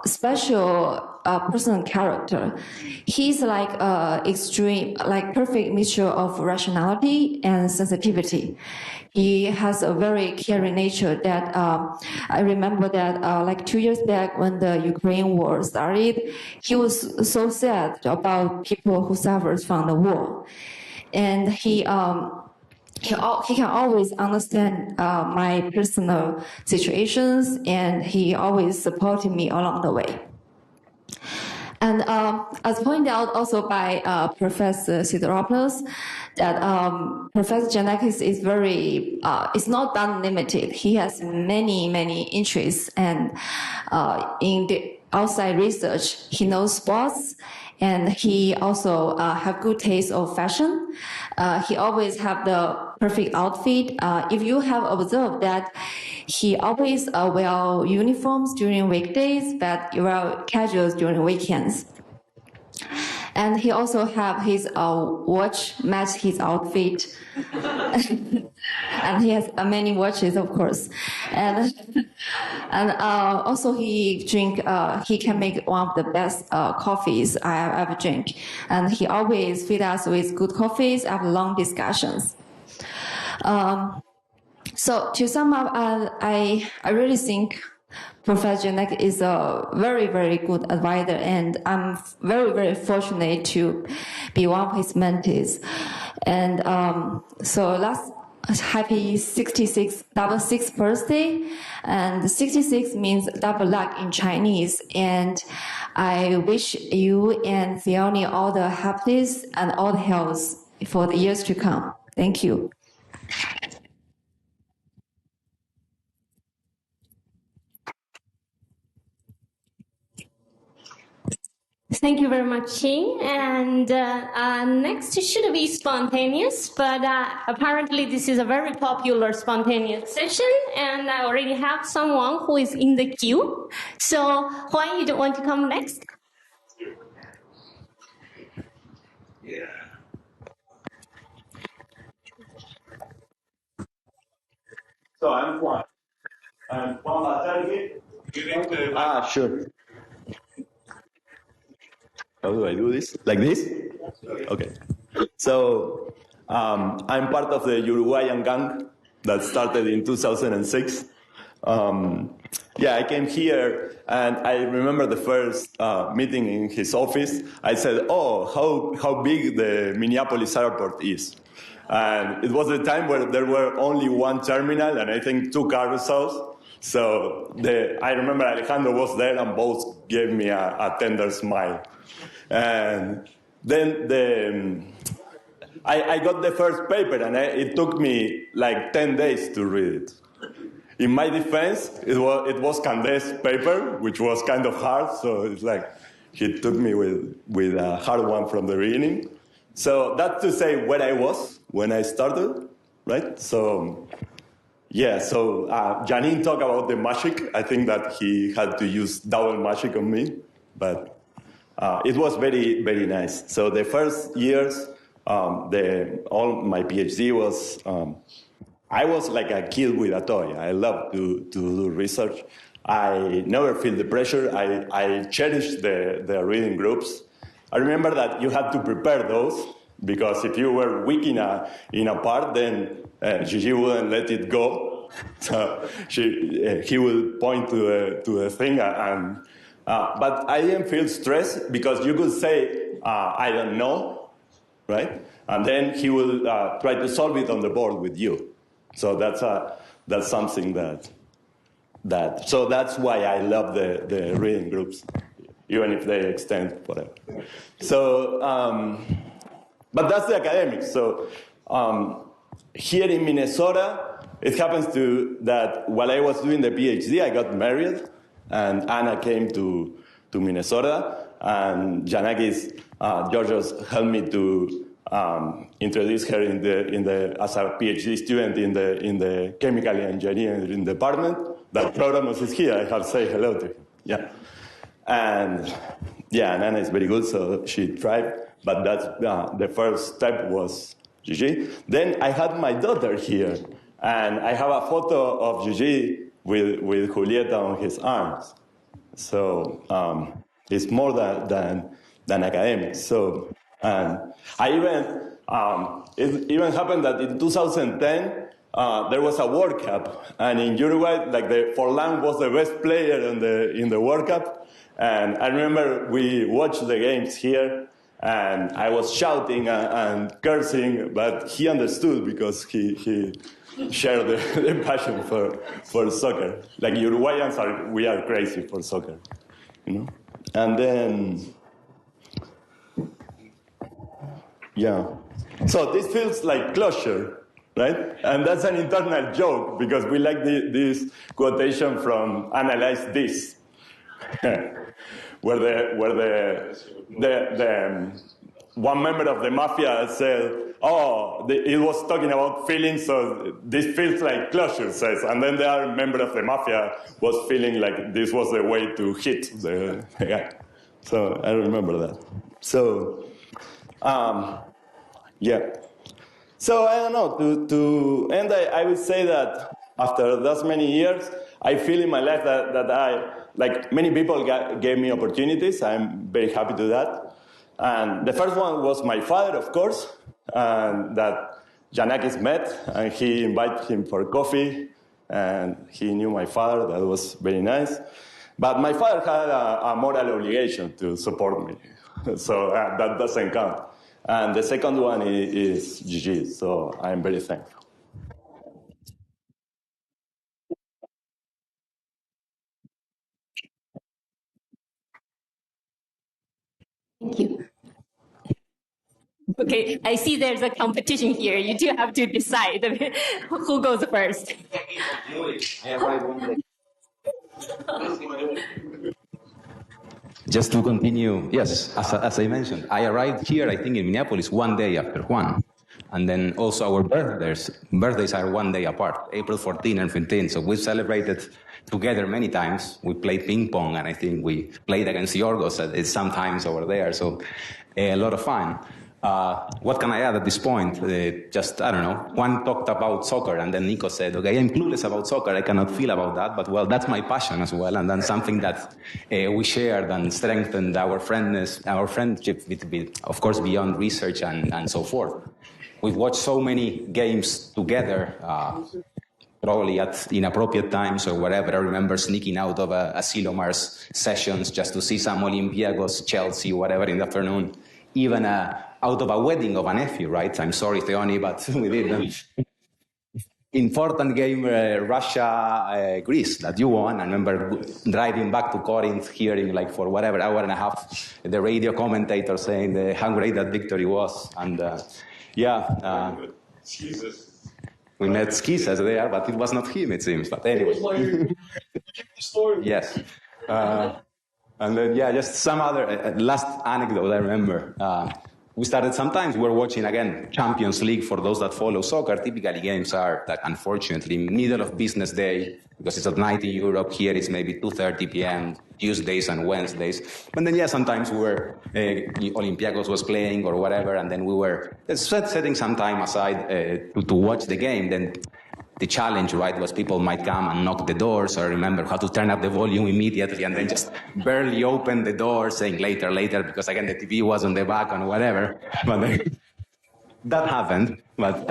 special personal character. He's like extreme, like perfect mixture of rationality and sensitivity. He has a very caring nature that I remember that like 2 years back when the Ukraine war started, he was so sad about people who suffers from the war. And he can always understand my personal situations, and he always supported me along the way. And as pointed out also by Professor Sideropoulos, that Professor Janakis is is not unlimited. He has many, many interests, and in the outside research, he knows sports, and he also have good taste of fashion. He always have the perfect outfit. If you have observed that he always wear uniforms during weekdays, but wear casuals during weekends. And he also have his watch match his outfit. And he has many watches, of course. And also he can make one of the best coffees I have ever drank. And he always feed us with good coffees after long discussions. So to sum up, I really think Professor Janek is a very, very good advisor, and I'm very, very fortunate to be one of his mentees. And so happy 66th birthday, and 66 means double luck in Chinese. And I wish you and Fiona all the happiness and all the health for the years to come. Thank you. Thank you very much, Qing. And next should be spontaneous, but apparently this is a very popular spontaneous session, and I already have someone who is in the queue. So, Huan, you don't want to come next? Yeah. So I'm Juan. I'm Juan Batarque. Sure. How do I do this? Like this? Okay. So I'm part of the Uruguayan gang that started in 2006. Yeah, I came here, and I remember the first meeting in his office. I said, "Oh, how big the Minneapolis airport is." And it was a time where there were only one terminal and I think 2 carousels. So I remember Alejandro was there, and both gave me a tender smile. And then I got the first paper, and it took me like 10 days to read it. In my defense, it was Cande's paper, which was kind of hard, so it's like, he took me with a hard one from the beginning. So that's to say where I was when I started, right? So, yeah, so Janine talked about the magic. I think that he had to use double magic on me, but it was very, very nice. So the first years, all my PhD was, I was like a kid with a toy. I love to do research. I never feel the pressure. I cherish the reading groups. I remember that you had to prepare those, because if you were weak in a part, then Gigi wouldn't let it go. So he will point to the thing, but I didn't feel stressed, because you could say, I don't know, right? And then he will try to solve it on the board with you. So that's something so that's why I love the reading groups, even if they extend whatever. So, but that's the academics. So here in Minnesota, it happens that while I was doing the PhD, I got married, and Anna came to Minnesota, and Janakis Georgios helped me to introduce her as a PhD student in the chemical engineering department. That Programos is here. I have to say hello to him. Yeah. And yeah, Anna is very good, so she tried. But that's the first step was Gigi. Then I had my daughter here, and I have a photo of Gigi with Julieta on his arms. So it's more than academics. So I it even happened that in 2010 there was a World Cup, and in Uruguay, like Forlán was the best player in the World Cup. And I remember we watched the games here, and I was shouting and cursing, but he understood, because he shared the passion for soccer. Like Uruguayans we are crazy for soccer, you know. And then, yeah. So this feels like closure, right? And that's an internal joke, because we like this quotation from Analyze This, where the one member of the mafia said, it was talking about feelings, so this feels like closure, says. And then the other member of the mafia was feeling like this was the way to hit the guy. So I remember that. So, yeah. So I don't know, to end, I would say that after that many years, I feel in my life that like many people gave me opportunities. I'm very happy to that. And the first one was my father, of course, and that Janakis met, and he invited him for coffee, and he knew my father. That was very nice. But my father had a moral obligation to support me, so that doesn't count. And the second one is Gigi, so I'm very thankful. Thank you. Okay, I see there's a competition here. You do have to decide who goes first. Just to continue, yes, as I mentioned, I arrived here, I think, in Minneapolis 1 day after Juan. And then also our birthdays are 1 day apart, April 14 and 15. So we've celebrated together many times. We played ping pong, and I think we played against Yorgos sometimes over there. So a lot of fun. What can I add at this point? I don't know. Juan talked about soccer, and then Nico said, okay, I'm clueless about soccer. I cannot feel about that, but well, that's my passion as well. And then something that we shared and strengthened our friendship, of course, beyond research and so forth. We've watched so many games together, probably at inappropriate times or whatever. I remember sneaking out of a Silomar's sessions just to see some Olympiacos, Chelsea, whatever in the afternoon. Even out of a wedding of a nephew, right? I'm sorry, Theoni, but we did. Important game, Russia-Greece, that you won. I remember driving back to Corinth, hearing like for whatever, hour and a half, the radio commentator saying how great that victory was. And we met Skisas there, but it was not him, it seems. But anyway. Yes. And then, yeah, just some other last anecdote I remember. We started sometimes, we're watching, again, Champions League for those that follow soccer. Typically, games are, like, unfortunately, middle of business day, because it's at night in Europe. Here it's maybe 2:30 p.m., Tuesdays and Wednesdays. But then, yeah, sometimes we were, Olympiacos was playing or whatever, and then we were setting some time aside to watch the game. Then the challenge, right, was people might come and knock the doors, or remember how to turn up the volume immediately and then just barely open the door saying later, because again, the TV was on the back and whatever. But then, that happened. But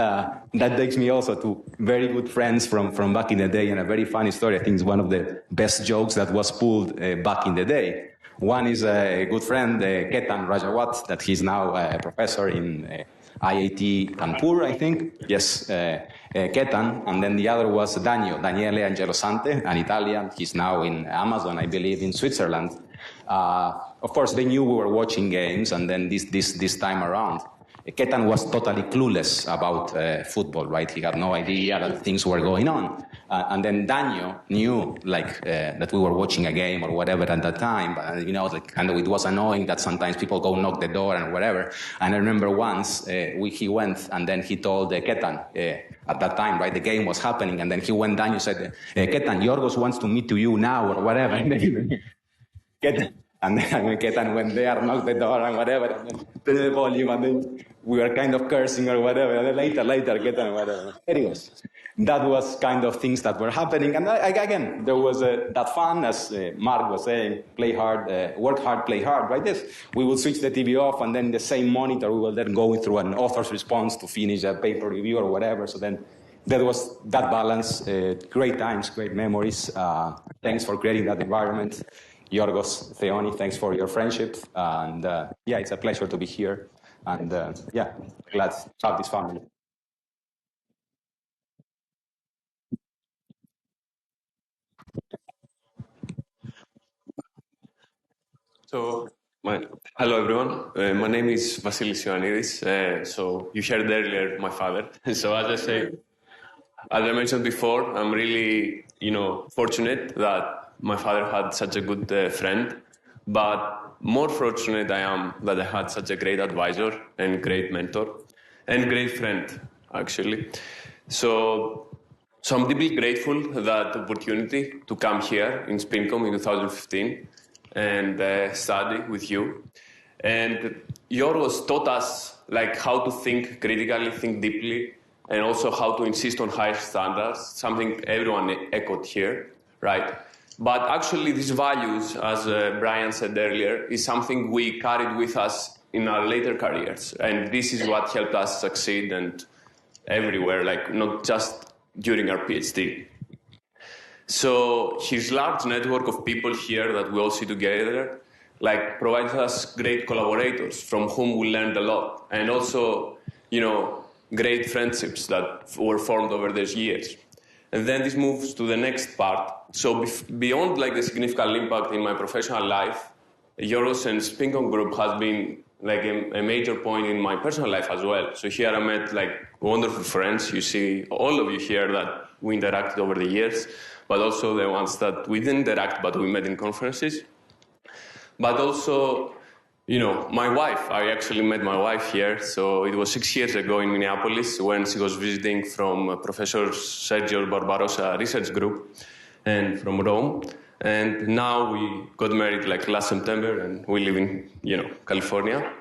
that takes me also to very good friends from back in the day, and a very funny story. I think it's one of the best jokes that was pulled back in the day. One is a good friend, Ketan Rajawat, that he's now a professor in IIT Kanpur, I think. Yes, Ketan. And then the other was Daniele Angelosante, an Italian. He's now in Amazon, I believe, in Switzerland. Of course, they knew we were watching games, and then this time around, Ketan was totally clueless about football, right? He had no idea that things were going on. And then Daniel knew, like, that we were watching a game or whatever at that time. But, you know, like, kind of it was annoying that sometimes people go knock the door and whatever. And I remember once he went and then he told Ketan, at that time, right, the game was happening. And then he went down and said, Ketan, Yorgos wants to meet you now or whatever. And then Ketan. And then Ketan went there, knocked the door and whatever, and then turned the volume, and then we were kind of cursing or whatever, and then later, Ketan, whatever. Anyways, that was kind of things that were happening. And again, there was that fun, as Mark was saying, play hard, work hard, play hard, right? Yes, we will switch the TV off, and then the same monitor, we will then go through an author's response to finish a paper review or whatever. So then there was that balance, great times, great memories. Thanks for creating that environment. Yorgos, Theoni, thanks for your friendship. And yeah, it's a pleasure to be here. And yeah, glad to have this family. So, hello everyone. My name is Vasilis Ioannidis. So you heard earlier my father. So as I mentioned before, I'm really, fortunate that my father had such a good friend. But more fortunate I am that I had such a great advisor and great mentor and great friend, actually. So I'm deeply grateful for that opportunity to come here in SPiNCOM in 2015 and study with you. And Yorgos taught us how to think critically, think deeply, and also how to insist on higher standards, something everyone echoed here, right? But actually these values, as Brian said earlier, is something we carried with us in our later careers. And this is what helped us succeed and everywhere, not just during our PhD. So his large network of people here that we all see together, provides us great collaborators from whom we learned a lot. And also, great friendships that were formed over these years. And then this moves to the next part. So beyond the significant impact in my professional life, Yorgos and SPiNCOM group has been a major point in my personal life as well. So here I met wonderful friends. You see all of you here that we interacted over the years, but also the ones that we didn't interact, but we met in conferences. But also, my wife, I actually met my wife here. So it was 6 years ago in Minneapolis when she was visiting from Professor Sergio Barbarossa research group and from Rome. And now we got married last September and we live in, California.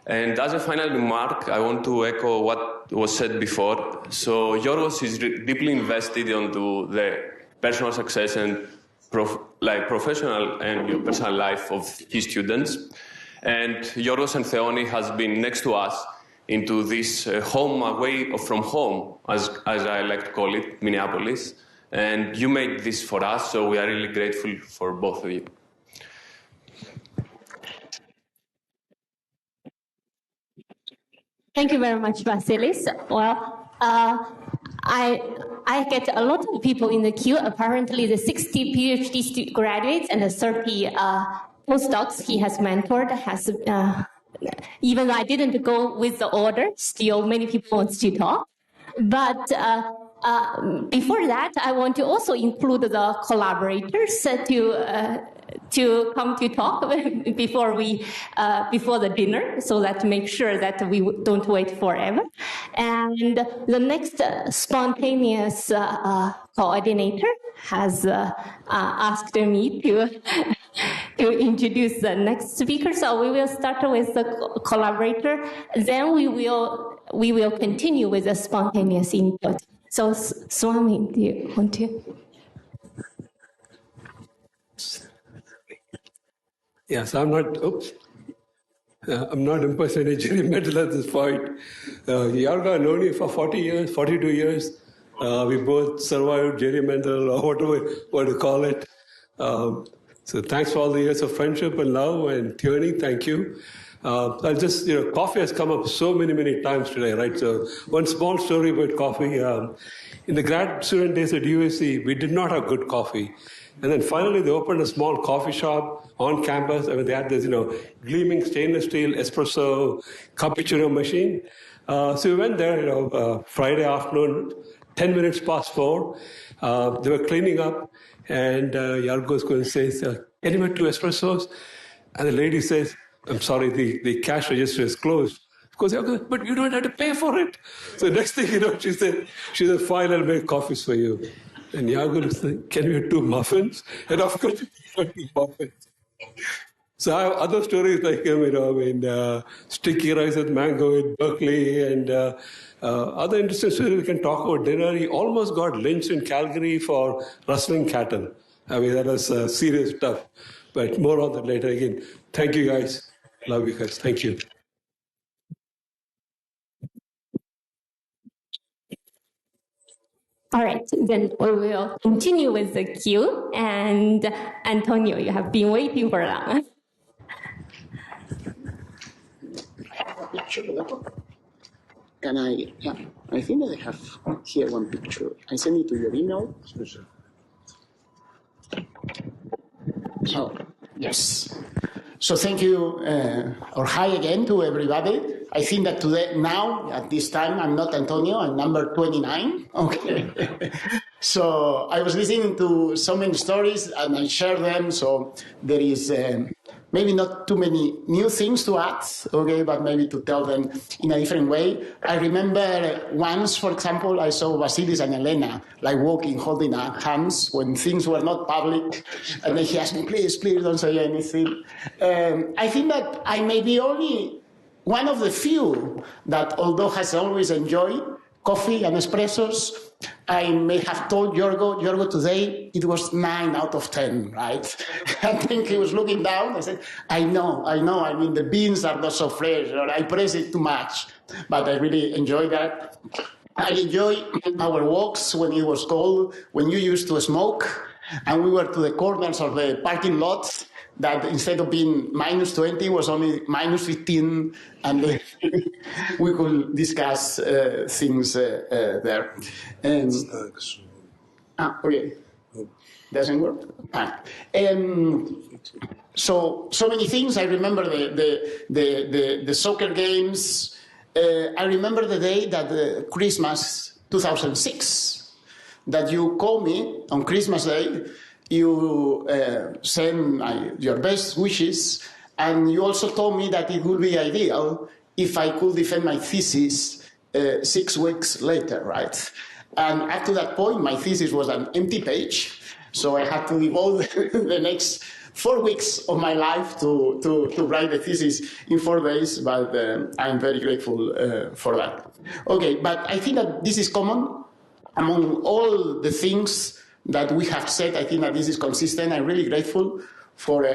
And as a final remark, I want to echo what was said before. So Yorgos is deeply invested into the personal success and professional and personal life of his students. And Yorgos and Theoni has been next to us into this home away from home, as I like to call it, Minneapolis. And you made this for us, so we are really grateful for both of you. Thank you very much, Vasilis. Well, I get a lot of people in the queue. Apparently, the 60 PhD graduates and the 30 postdocs he has mentored has, even though I didn't go with the order, still many people want to talk. But before that, I want to also include the collaborators to come to talk before the dinner, so that to make sure that we don't wait forever. And the next spontaneous coordinator has asked me to introduce the next speaker. So we will start with the collaborator, then we will continue with the spontaneous input. So Swami, do you want to? Yes, I'm not impersonating Jerry Medal at this point. Yargo, I've known you for 40 years, 42 years. We both survived Jerry Medal, or whatever you want to call it. So thanks for all the years of friendship and love and tyranny. Thank you. I'll just, coffee has come up so many times today, right? So one small story about coffee. In the grad student days at USC, we did not have good coffee. And then finally, they opened a small coffee shop on campus. I mean, they had this, gleaming stainless steel espresso cappuccino machine. So we went there, Friday afternoon, 10 minutes past 4. They were cleaning up, and Yargo's going to say, "Can you make 2 espressos?" And the lady says, "I'm sorry, the cash register is closed." Of course, but you don't have to pay for it. So next thing you know, she said, "Fine, I'll make coffees for you." And Yago said, "Can you have 2 muffins?" And of course, we got 2 muffins. So I have other stories like him, sticky rice with mango in Berkeley, and other interesting stories we can talk about. Dinner, he almost got lynched in Calgary for rustling cattle. I mean, that was serious stuff. But more on that later. Again, thank you guys. Love you guys. Thank you. All right, then we will continue with the queue. And Antonio, you have been waiting for long. Can I? Yeah, I think that I have here one picture. I send it to your email. So, yes. So thank you, or hi again to everybody. I think that today, now, at this time, I'm not Antonio, I'm number 29. Okay. So I was listening to so many stories and I share them. So there is maybe not too many new things to add, okay, but maybe to tell them in a different way. I remember once, for example, I saw Vasilis and Elena like walking, holding hands when things were not public. And then he asked me, please don't say anything. I think that I may be only one of the few that, although has always enjoyed coffee and espressos, I may have told Yorgo today it was 9 out of 10, right? I think he was looking down. I said, I know. I mean, the beans are not so fresh, or I press it too much. But I really enjoy that. I enjoy our walks when it was cold, when you used to smoke, and we were to the corners of the parking lot, that instead of being -20 was only -15, and we could discuss things there. Okay. Doesn't work? So many things. I remember the soccer games. I remember the day that Christmas 2006, that you called me on Christmas Day. You send your best wishes, and you also told me that it would be ideal if I could defend my thesis 6 weeks later, right? And up to that point, my thesis was an empty page, so I had to devote the next 4 weeks of my life to write the thesis in 4 days, but I'm very grateful for that. Okay, but I think that this is common among all the things that we have said. I think that this is consistent. I'm really grateful for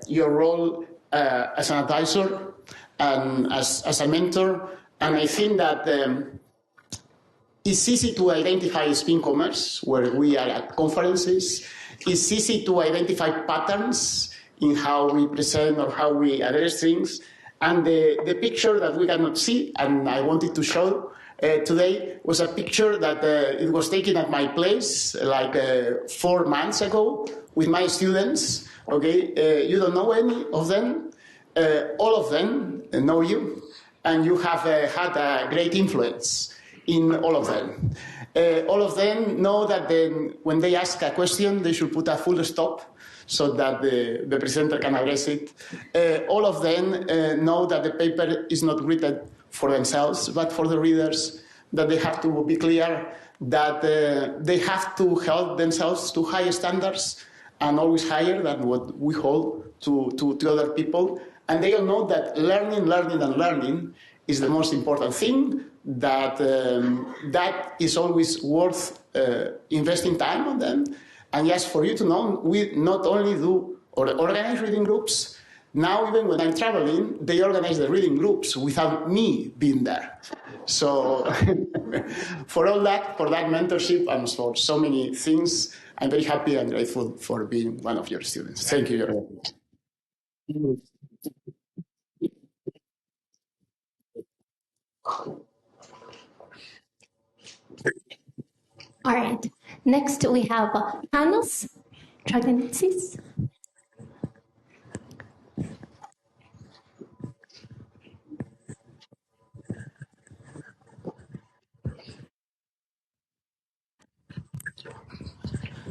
your role as an advisor and as a mentor. And I think that it's easy to identify SPiNComers where we are at conferences. It's easy to identify patterns in how we present or how we address things. And the picture that we cannot see, and I wanted to show today, was a picture that it was taken at my place like 4 months ago with my students. Okay, you don't know any of them. All of them know you, and you have had a great influence in all of them. All of them know that when they ask a question, they should put a full stop so that the presenter can address it. All of them know that the paper is not written for themselves, but for the readers, that they have to be clear that they have to help themselves to higher standards and always higher than what we hold to other people. And they all know that learning is the most important thing, that that is always worth investing time on them. And just for you to know, we not only do or organize reading groups, now even when I'm traveling, they organize the reading groups without me being there. So for all that, for that mentorship and for so many things, I'm very happy and grateful for being one of your students. Thank you very much. All right. Next, we have Panos Draganitsis.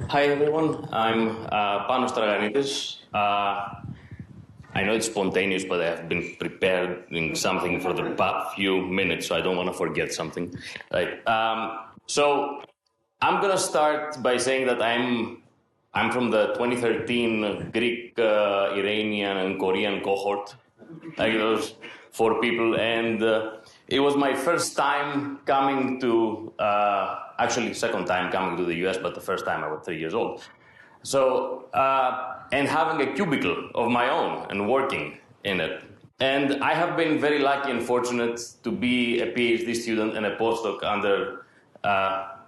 Hi, everyone. I'm Panos Draganitsis. I know it's spontaneous, but I have been preparing something for the past few minutes, so I don't want to forget something. Right. So I'm going to start by saying that I'm from the 2013 Greek, Iranian, and Korean cohort. Like those 4 people, and it was my first time coming to, actually second time coming to the US, but the first time I was 3 years old. So, and having a cubicle of my own and working in it. And I have been very lucky and fortunate to be a PhD student and a postdoc under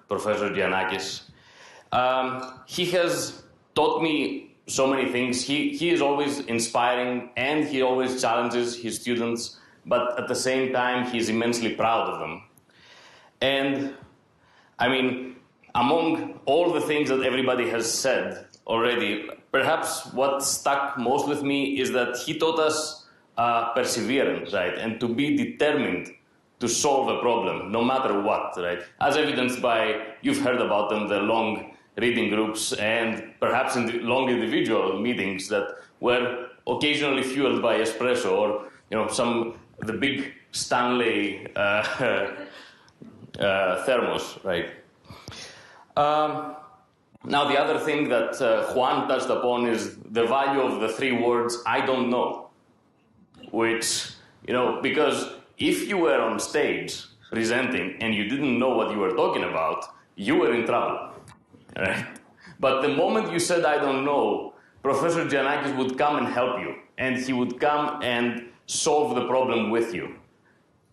Professor Giannakis. He has taught me so many things. He is always inspiring and he always challenges his students, but at the same time, he's immensely proud of them. And I mean, among all the things that everybody has said already, perhaps what stuck most with me is that he taught us perseverance, right? And to be determined to solve a problem, no matter what, right? As evidenced by, you've heard about them, the long reading groups and perhaps in the long individual meetings that were occasionally fueled by espresso or, the big Stanley thermos, right? Now, the other thing that Juan touched upon is the value of the 3 words, I don't know, which, because if you were on stage presenting and you didn't know what you were talking about, you were in trouble, right? But the moment you said, I don't know, Professor Giannakis would come and help you, and he would come and solve the problem with you.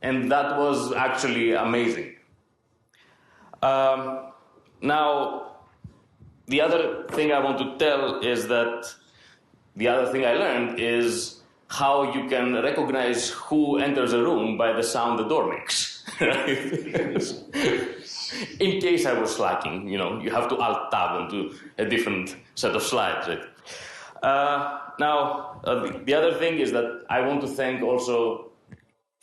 And that was actually amazing. Now, the other thing I want to tell is that the other thing I learned is how you can recognize who enters a room by the sound the door makes. In case I was slacking, you have to alt-tab onto a different set of slides. Right? Now, the other thing is that I want to thank also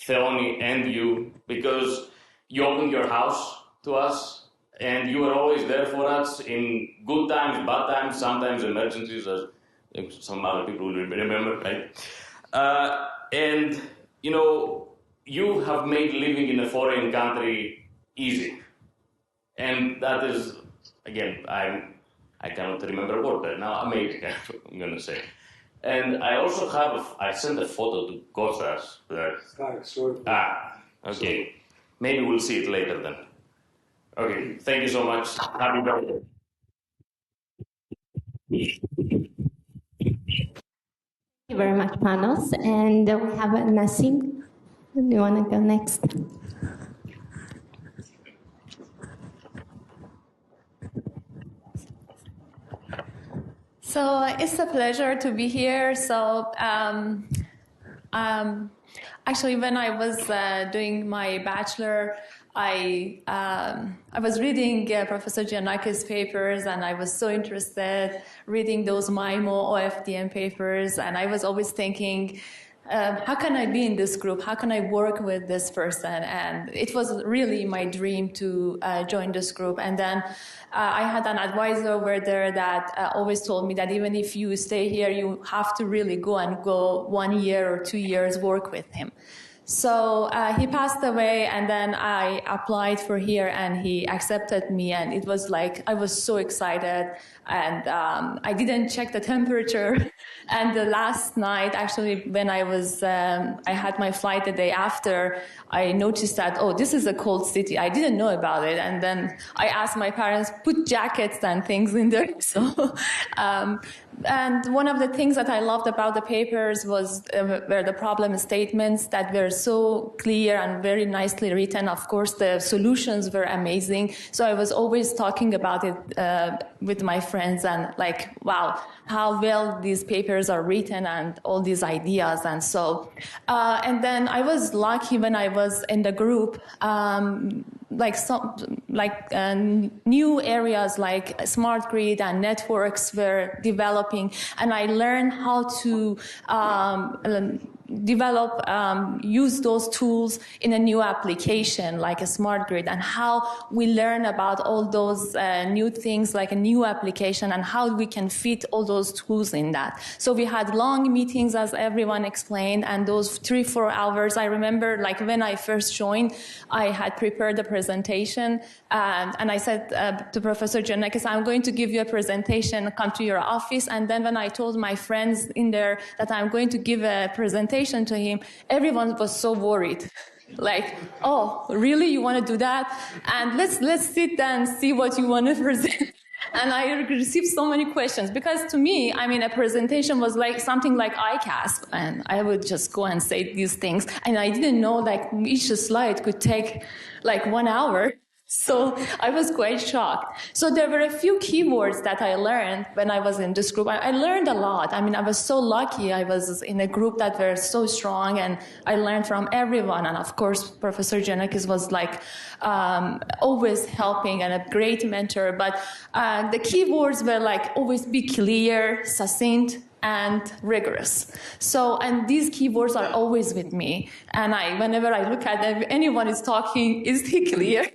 Theoni and you, because you opened your house to us, and you were always there for us in good times, bad times, sometimes emergencies, as some other people will remember, right? And, you have made living in a foreign country easy. And that is, again, I cannot remember a word, but now amazing, I'm going to say. And I also I sent a photo to Kostas. Okay. Maybe we'll see it later then. Okay, thank you so much. Happy birthday. Thank you very much, Panos. And we have Nassim. Do you want to go next? So it's a pleasure to be here. So actually, when I was doing my bachelor, I was reading Professor Giannakis' papers, and I was so interested reading those MIMO OFDM papers, and I was always thinking how can I be in this group? How can I work with this person? And it was really my dream to join this group. And then I had an advisor over there that always told me that even if you stay here, you have to really go 1 year or 2 years work with him. So he passed away, and then I applied for here, and he accepted me, and it was like, I was so excited, and I didn't check the temperature. And the last night, actually, when I had my flight the day after, I noticed that, oh, this is a cold city. I didn't know about it. And then I asked my parents, put jackets and things in there. So, and one of the things that I loved about the papers was were the problem statements that were so clear and very nicely written. Of course, the solutions were amazing. So I was always talking about it with my friends and like, wow, how well these papers are written and all these ideas. And so, and then I was lucky when I was in the group, new areas like smart grid and networks were developing, and I learned how to use those tools in a new application like a smart grid, and how we learn about all those new things like a new application and how we can fit all those tools in that. So we had long meetings, as everyone explained, and those 3-4 hours, I remember like when I first joined, I had prepared a presentation and I said to Professor Giannakis, I'm going to give you a presentation, come to your office. And then when I told my friends in there that I'm going to give a presentation to him, everyone was so worried. Like, oh, really? You want to do that? And let's sit and see what you want to present. And I received so many questions because to me, I mean, a presentation was like something like ICAST, and I would just go and say these things. And I didn't know like each slide could take like 1 hour. So I was quite shocked. So there were a few keywords that I learned when I was in this group. I learned a lot. I mean, I was so lucky. I was in a group that were so strong, and I learned from everyone. And of course, Professor Giannakis was like always helping and a great mentor. But the keywords were like always be clear, succinct, and rigorous. So, and these keywords are always with me. And whenever I look at anyone is talking, is he clear?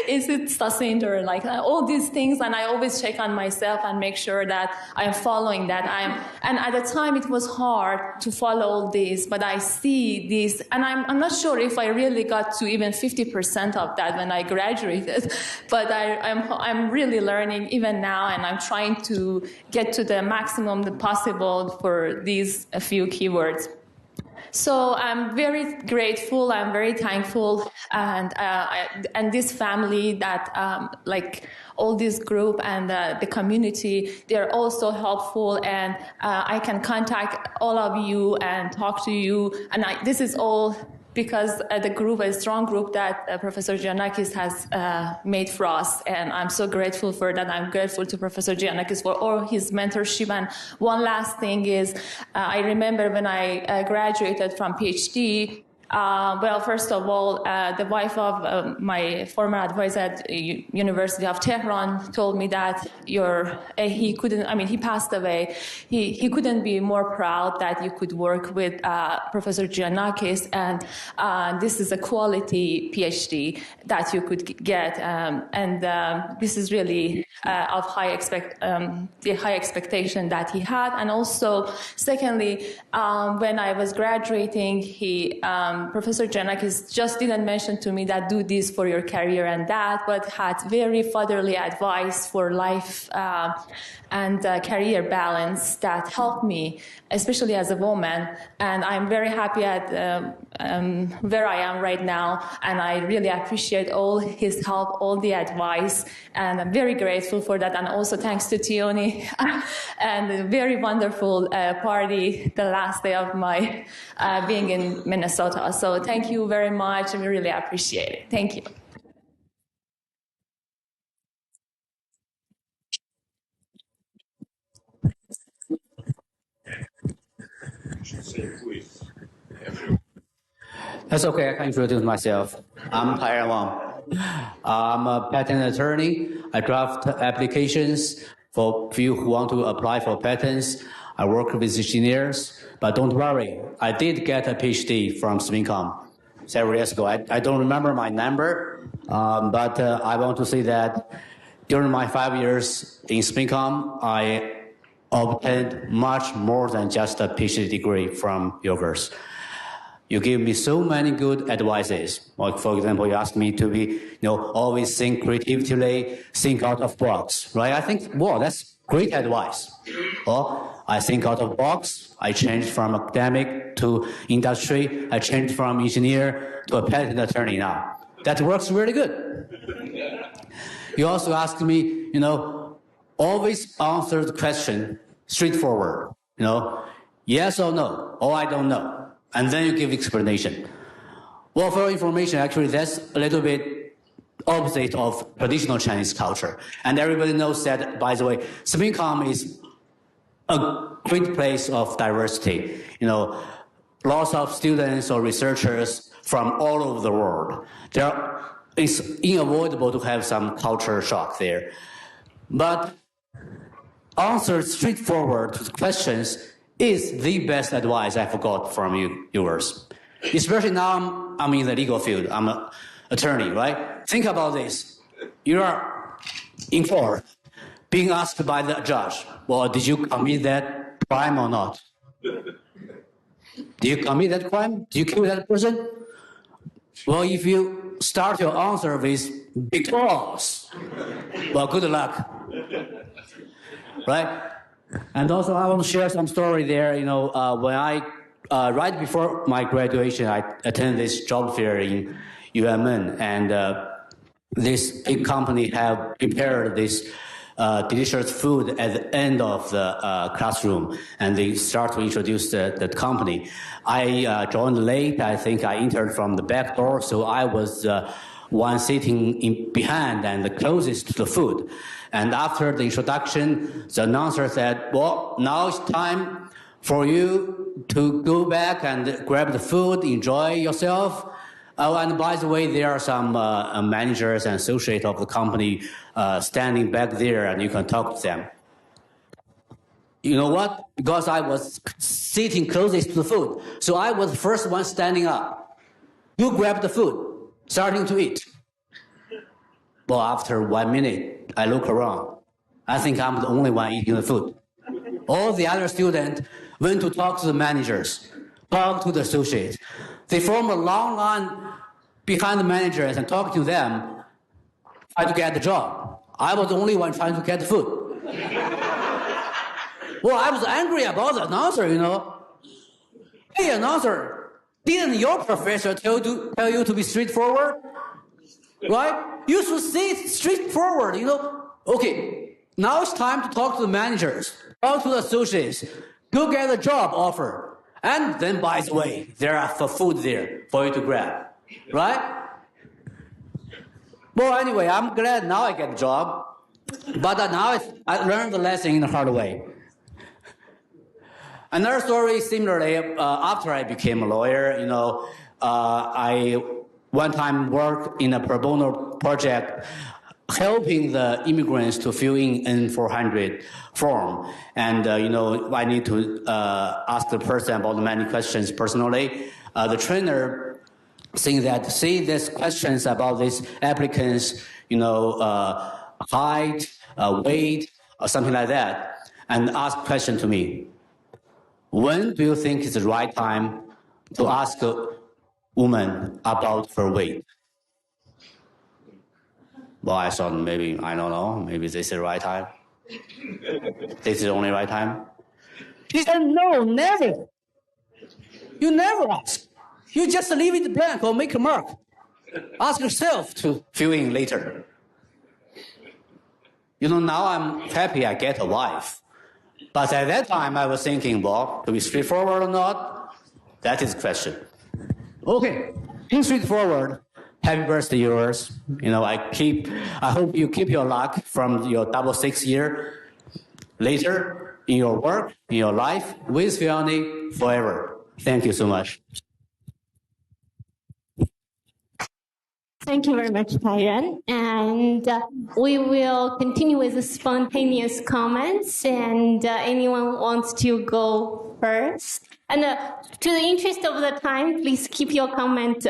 Is it succinct or like all these things? And I always check on myself and make sure that I'm following that. And at the time it was hard to follow all this, but I see this, and I'm not sure if I really got to even 50% of that when I graduated, but I'm really learning even now, and I'm trying to get to the maximum possible for these few keywords. So I'm very grateful, I'm very thankful, and this family that, like all this group and the community, they're also helpful, and I can contact all of you and talk to you, and this is all because the group, a strong group that Professor Giannakis has made for us, and I'm so grateful for that. I'm grateful to Professor Giannakis for all his mentorship. And one last thing is, I remember when I graduated from PhD, well, first of all, the wife of my former advisor at University of Tehran told me that he couldn't, I mean, he passed away. He couldn't be more proud that you could work with Professor Giannakis, and this is a quality PhD that you could get, and this is really of the high expectation that he had. And also, secondly, when I was graduating, Professor Giannakis just didn't mention to me that do this for your career and that, but had very fatherly advice for life and career balance that helped me, especially as a woman. And I'm very happy at where I am right now, and I really appreciate all his help, all the advice, and I'm very grateful for that. And also thanks to Tioni and a very wonderful party the last day of my being in Minnesota. So thank you very much. We really appreciate it. Thank you. That's okay, I can introduce myself. I'm Taiwan. I'm a patent attorney. I draft applications For few who want to apply for patents, I work with engineers, but don't worry, I did get a PhD from SPiNCOM several years ago. I don't remember my number, but I want to say that during my 5 years in SPiNCOM, I obtained much more than just a PhD degree from you guys. You give me so many good advices. Like, for example, you ask me to be, always think creatively, think out of box, right? I think, wow, that's great advice. Or I think out of box. I changed from academic to industry. I changed from engineer to a patent attorney now. That works really good. You also asked me, always answer the question straightforward. Yes or no, or I don't know. And then you give explanation. Well, for your information, actually, that's a little bit opposite of traditional Chinese culture. And everybody knows that, by the way, SPiNCOM is a great place of diversity. Lots of students or researchers from all over the world. It's unavoidable to have some culture shock there. But answer straightforward to the questions is the best advice I've got from you viewers. Especially now I'm in the legal field. I'm an attorney, right? Think about this. You are in court, being asked by the judge, well, did you commit that crime or not? Did you commit that crime? Did you kill that person? Well, if you start your answer with because, well, good luck. Right? And also, I want to share some story there. When I, right before my graduation, I attended this job fair in UMN, and this big company have prepared this delicious food at the end of the classroom, and they start to introduce the company. I joined late. I think I entered from the back door, so I was one sitting behind and the closest to the food. And after the introduction, the announcer said, well, now it's time for you to go back and grab the food, enjoy yourself. Oh, and by the way, there are some managers and associates of the company standing back there, and you can talk to them. You know what? Because I was sitting closest to the food, so I was the first one standing up. You grab the food, starting to eat. Well, after 1 minute, I look around. I think I'm the only one eating the food. All the other students went to talk to the managers, talk to the associates. They formed a long line behind the managers and talked to them, try to get the job. I was the only one trying to get the food. Well, I was angry about the announcer, Hey, announcer, didn't your professor tell you to be straightforward? Right? You should say it straightforward, Okay, now it's time to talk to the managers, talk to the associates, go get a job offer. And then, by the way, there are food there for you to grab. Right? Well, anyway, I'm glad now I get a job. But now I learned the lesson in a hard way. Another story, similarly, after I became a lawyer, I one time worked in a pro bono project helping the immigrants to fill in N400 form. And, I need to ask the person about many questions personally. The trainer saying that, see these questions about these applicants, height, weight, or something like that, and ask question to me. When do you think is the right time to ask a woman about her weight? Well, I thought maybe, I don't know, maybe this is the right time. This is the only right time. He said, no, never. You never ask. You just leave it blank or make a mark. Ask yourself to fill in later. Now I'm happy I get a wife. But at that time, I was thinking, well, to be straightforward or not, that is the question. Okay, being straightforward, happy birthday, yours. I hope you keep your luck from your 6 year later in your work, in your life, with Fioni forever. Thank you so much. Thank you very much, Taiyan. And we will continue with the spontaneous comments. And anyone wants to go first? And to the interest of the time, please keep your comment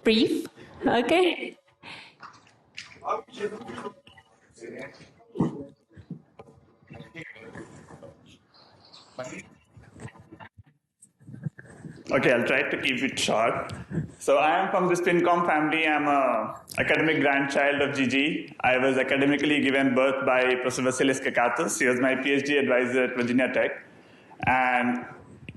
brief. Okay? Okay, I'll try to keep it short. So I am from the SPiNCOM family. I'm an academic grandchild of Gigi. I was academically given birth by Professor Vasilis Kakatos. He was my PhD advisor at Virginia Tech. And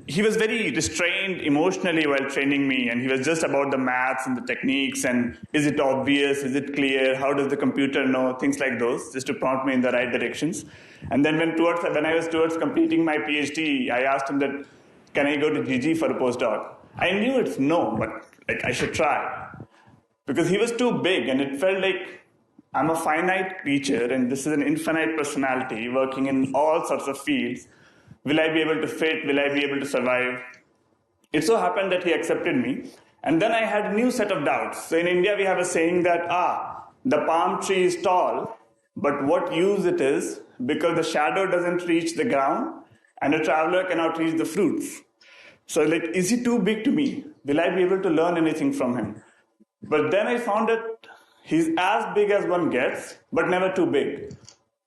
he was very restrained emotionally while training me. And he was just about the maths and the techniques and is it obvious, is it clear, how does the computer know, things like those, just to prompt me in the right directions. And then when I was towards completing my PhD, I asked him that, can I go to Gigi for a postdoc? I knew it's no, but I should try. Because he was too big and it felt like I'm a finite creature and this is an infinite personality working in all sorts of fields. Will I be able to fit? Will I be able to survive? It so happened that he accepted me. And then I had a new set of doubts. So in India, we have a saying that, the palm tree is tall, but what use it is because the shadow doesn't reach the ground and a traveler cannot reach the fruits. So is he too big to me? Will I be able to learn anything from him? But then I found that he's as big as one gets, but never too big.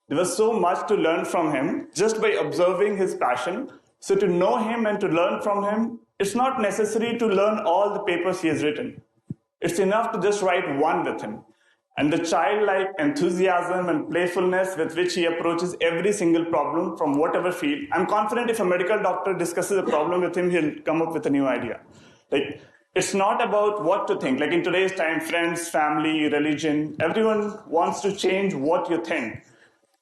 There was so much to learn from him just by observing his passion. So to know him and to learn from him, it's not necessary to learn all the papers he has written. It's enough to just write one with him. And the childlike enthusiasm and playfulness with which he approaches every single problem from whatever field, I'm confident if a medical doctor discusses a problem with him, he'll come up with a new idea. It's not about what to think. In today's time, friends, family, religion, everyone wants to change what you think.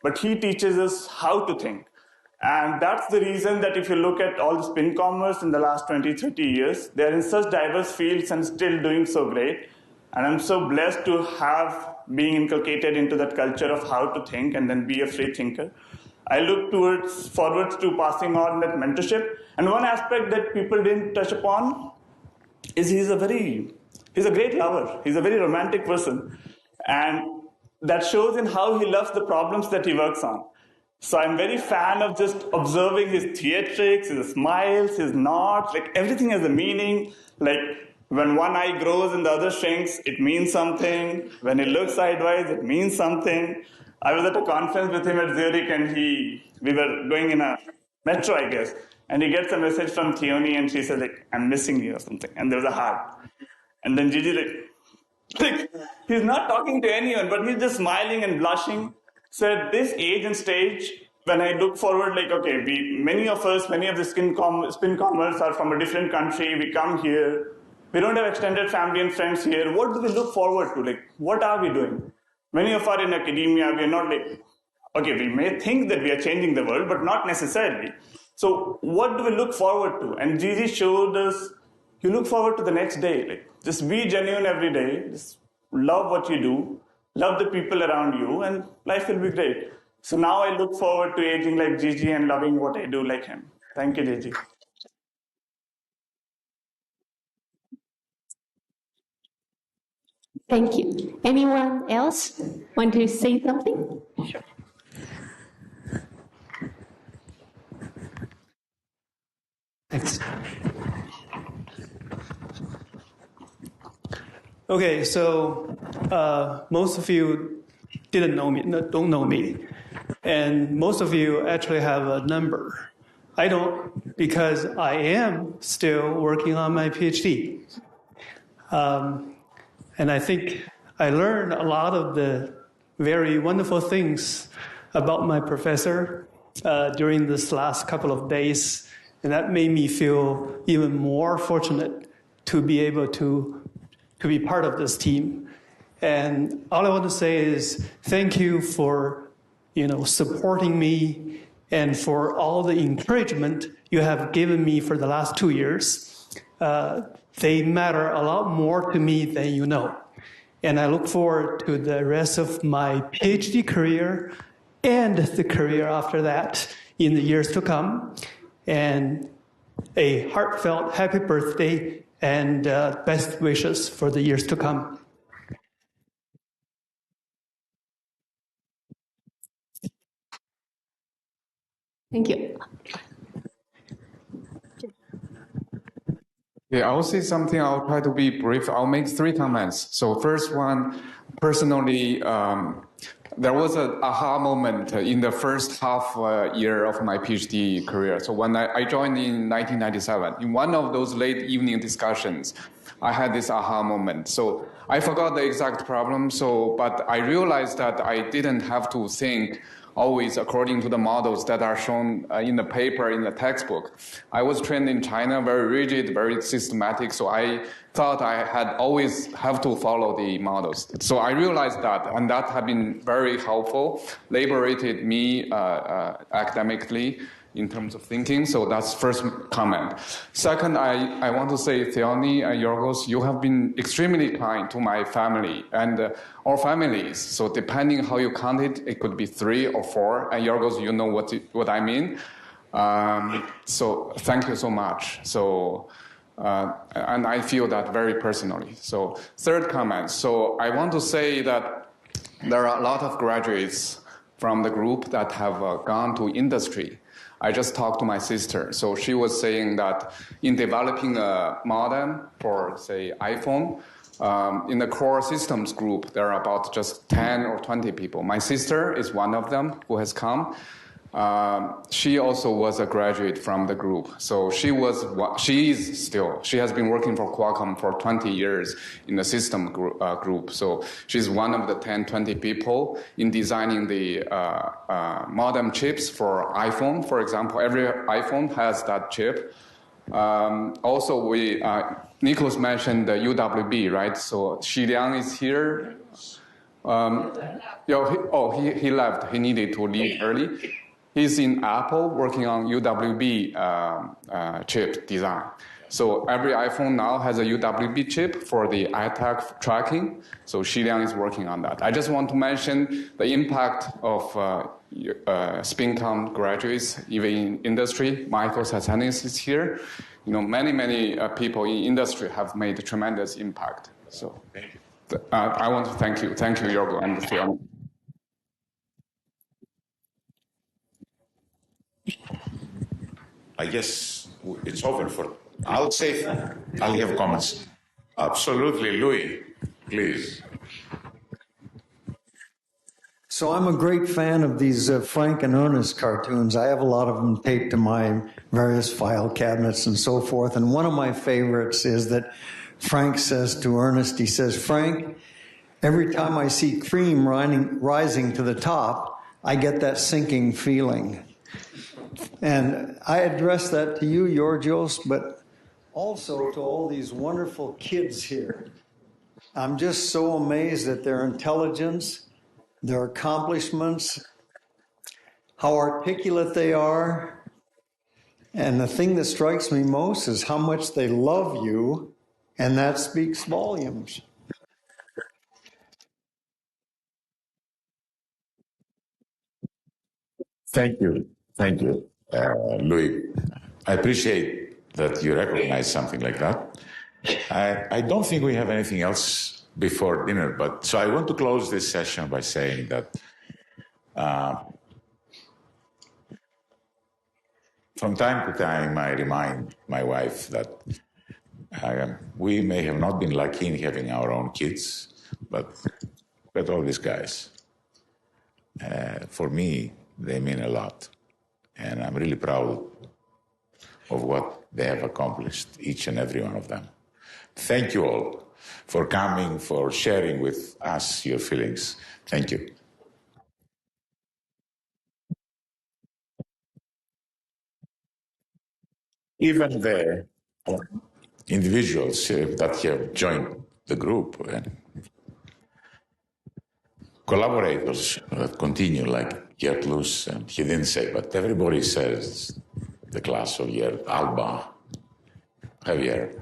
But he teaches us how to think. And that's the reason that if you look at all the SPiNCOMers in the last 20, 30 years, they're in such diverse fields and still doing so great. And I'm so blessed to have being inculcated into that culture of how to think and then be a free thinker. I look forward to passing on that mentorship. And one aspect that people didn't touch upon is he's a great lover. He's a very romantic person. And that shows in how he loves the problems that he works on. So I'm very fan of just observing his theatrics, his smiles, his nods, everything has a meaning. When one eye grows and the other shrinks, it means something. When he looks sideways, it means something. I was at a conference with him at Zurich and we were going in a metro, I guess. And he gets a message from Theoni and she says, I'm missing you or something. And there was a heart. And then Gigi, he's not talking to anyone, but he's just smiling and blushing. So at this age and stage, when I look forward, many of the SPiNCOMers are from a different country. We come here. We don't have extended family and friends here. What do we look forward to? What are we doing? Many of us are in academia. We are not we may think that we are changing the world, but not necessarily. So what do we look forward to? And Gigi showed us, you look forward to the next day. Just be genuine every day. Just love what you do. Love the people around you, and life will be great. So now I look forward to aging like Gigi and loving what I do like him. Thank you, Gigi. Thank you. Anyone else want to say something? Sure. Thanks. Okay, so most of you don't know me, and most of you actually have a number. I don't, because I am still working on my PhD. And I think I learned a lot of the very wonderful things about my professor during this last couple of days, and that made me feel even more fortunate to be able to be part of this team. And all I want to say is thank you for, supporting me and for all the encouragement you have given me for the last 2 years. They matter a lot more to me than you know. And I look forward to the rest of my PhD career and the career after that in the years to come. And a heartfelt happy birthday and best wishes for the years to come. Thank you. Yeah, I will say something. I'll try to be brief. I'll make 3 comments. So first one, personally, there was an aha moment in the first half year of my PhD career. So when I joined in 1997, in one of those late evening discussions, I had this aha moment. So I forgot the exact problem, but I realized that I didn't have to think always according to the models that are shown in the paper, in the textbook. I was trained in China, very rigid, very systematic, so I thought I had always have to follow the models. So I realized that, and that had been very helpful, liberated me academically in terms of thinking. So that's first comment. Second, I want to say, Theoni and Yorgos, you have been extremely kind to my family and our families. So depending how you count it, it could be 3 or 4. And Yorgos, you know what I mean. So thank you so much. So, and I feel that very personally. So third comment. So I want to say that there are a lot of graduates from the group that have gone to industry. I just talked to my sister. So she was saying that in developing a modem for, say, iPhone, in the core systems group, there are about just 10 or 20 people. My sister is one of them who has come. She also was a graduate from the group. So she has been working for Qualcomm for 20 years in the system group. So she's one of the 10, 20 people in designing the modem chips for iPhone. For example, every iPhone has that chip. Also, Nicholas mentioned the UWB, right? So Xi Liang is here. He left. He needed to leave early. He's in Apple working on UWB chip design. So every iPhone now has a UWB chip for the iTag tracking. So Xi Liang is working on that. I just want to mention the impact of SPiNCom graduates, even in industry. Michael Satsanis is here. You know, many people in industry have made a tremendous impact. So I want to thank you. Thank you, Yorgo and Theoni. I guess it's over for. I'll have comments. Absolutely, Louis, please. So I'm a great fan of these Frank and Ernest cartoons. I have a lot of them taped to my various file cabinets and so forth. And one of my favorites is that Frank says to Ernest, he says, "Frank, every time I see cream rising to the top, I get that sinking feeling." And I address that to you, Georgios, but also to all these wonderful kids here. I'm just so amazed at their intelligence, their accomplishments, how articulate they are. And the thing that strikes me most is how much they love you, and that speaks volumes. Thank you, Louis. I appreciate that you recognize something like that. I don't think we have anything else before dinner, but so I want to close this session by saying that from time to time I remind my wife that we may have not been lucky in having our own kids, but all these guys, for me, they mean a lot. And I'm really proud of what they have accomplished, each and every one of them. Thank you all for coming, for sharing with us your feelings. Thank you. Even the individuals that have joined the group and collaborators that continue, like Gert Luz, and he didn't say, but everybody says the class of Gert, Alba, Javier.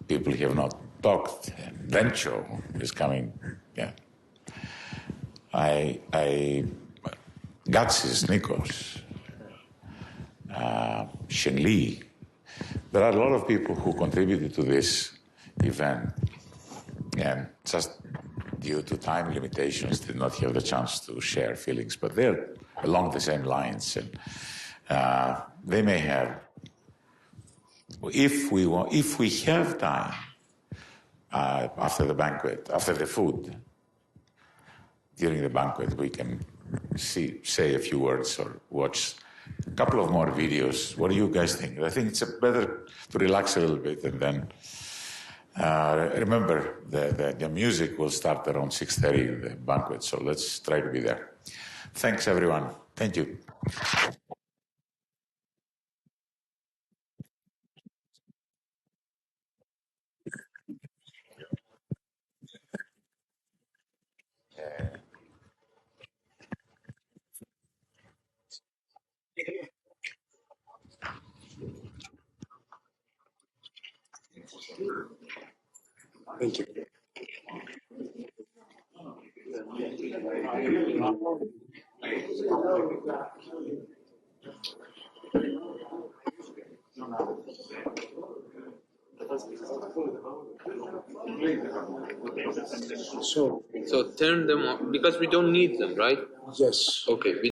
People have not talked. Vencho is coming. Yeah. Gatsis, Nikos, Shen Li. There are a lot of people who contributed to this event, and just due to time limitations did not have the chance to share feelings, but they're along the same lines, and they may have. If we have time after the banquet, after the food, during the banquet, we can say a few words or watch a couple of more videos. What do you guys think? I think it's better to relax a little bit, and then remember the music will start around 6:30, the banquet, so let's try to be there. Thanks, everyone. Thank you. Thank you. So turn them on because we don't need them, right? Yes. Okay.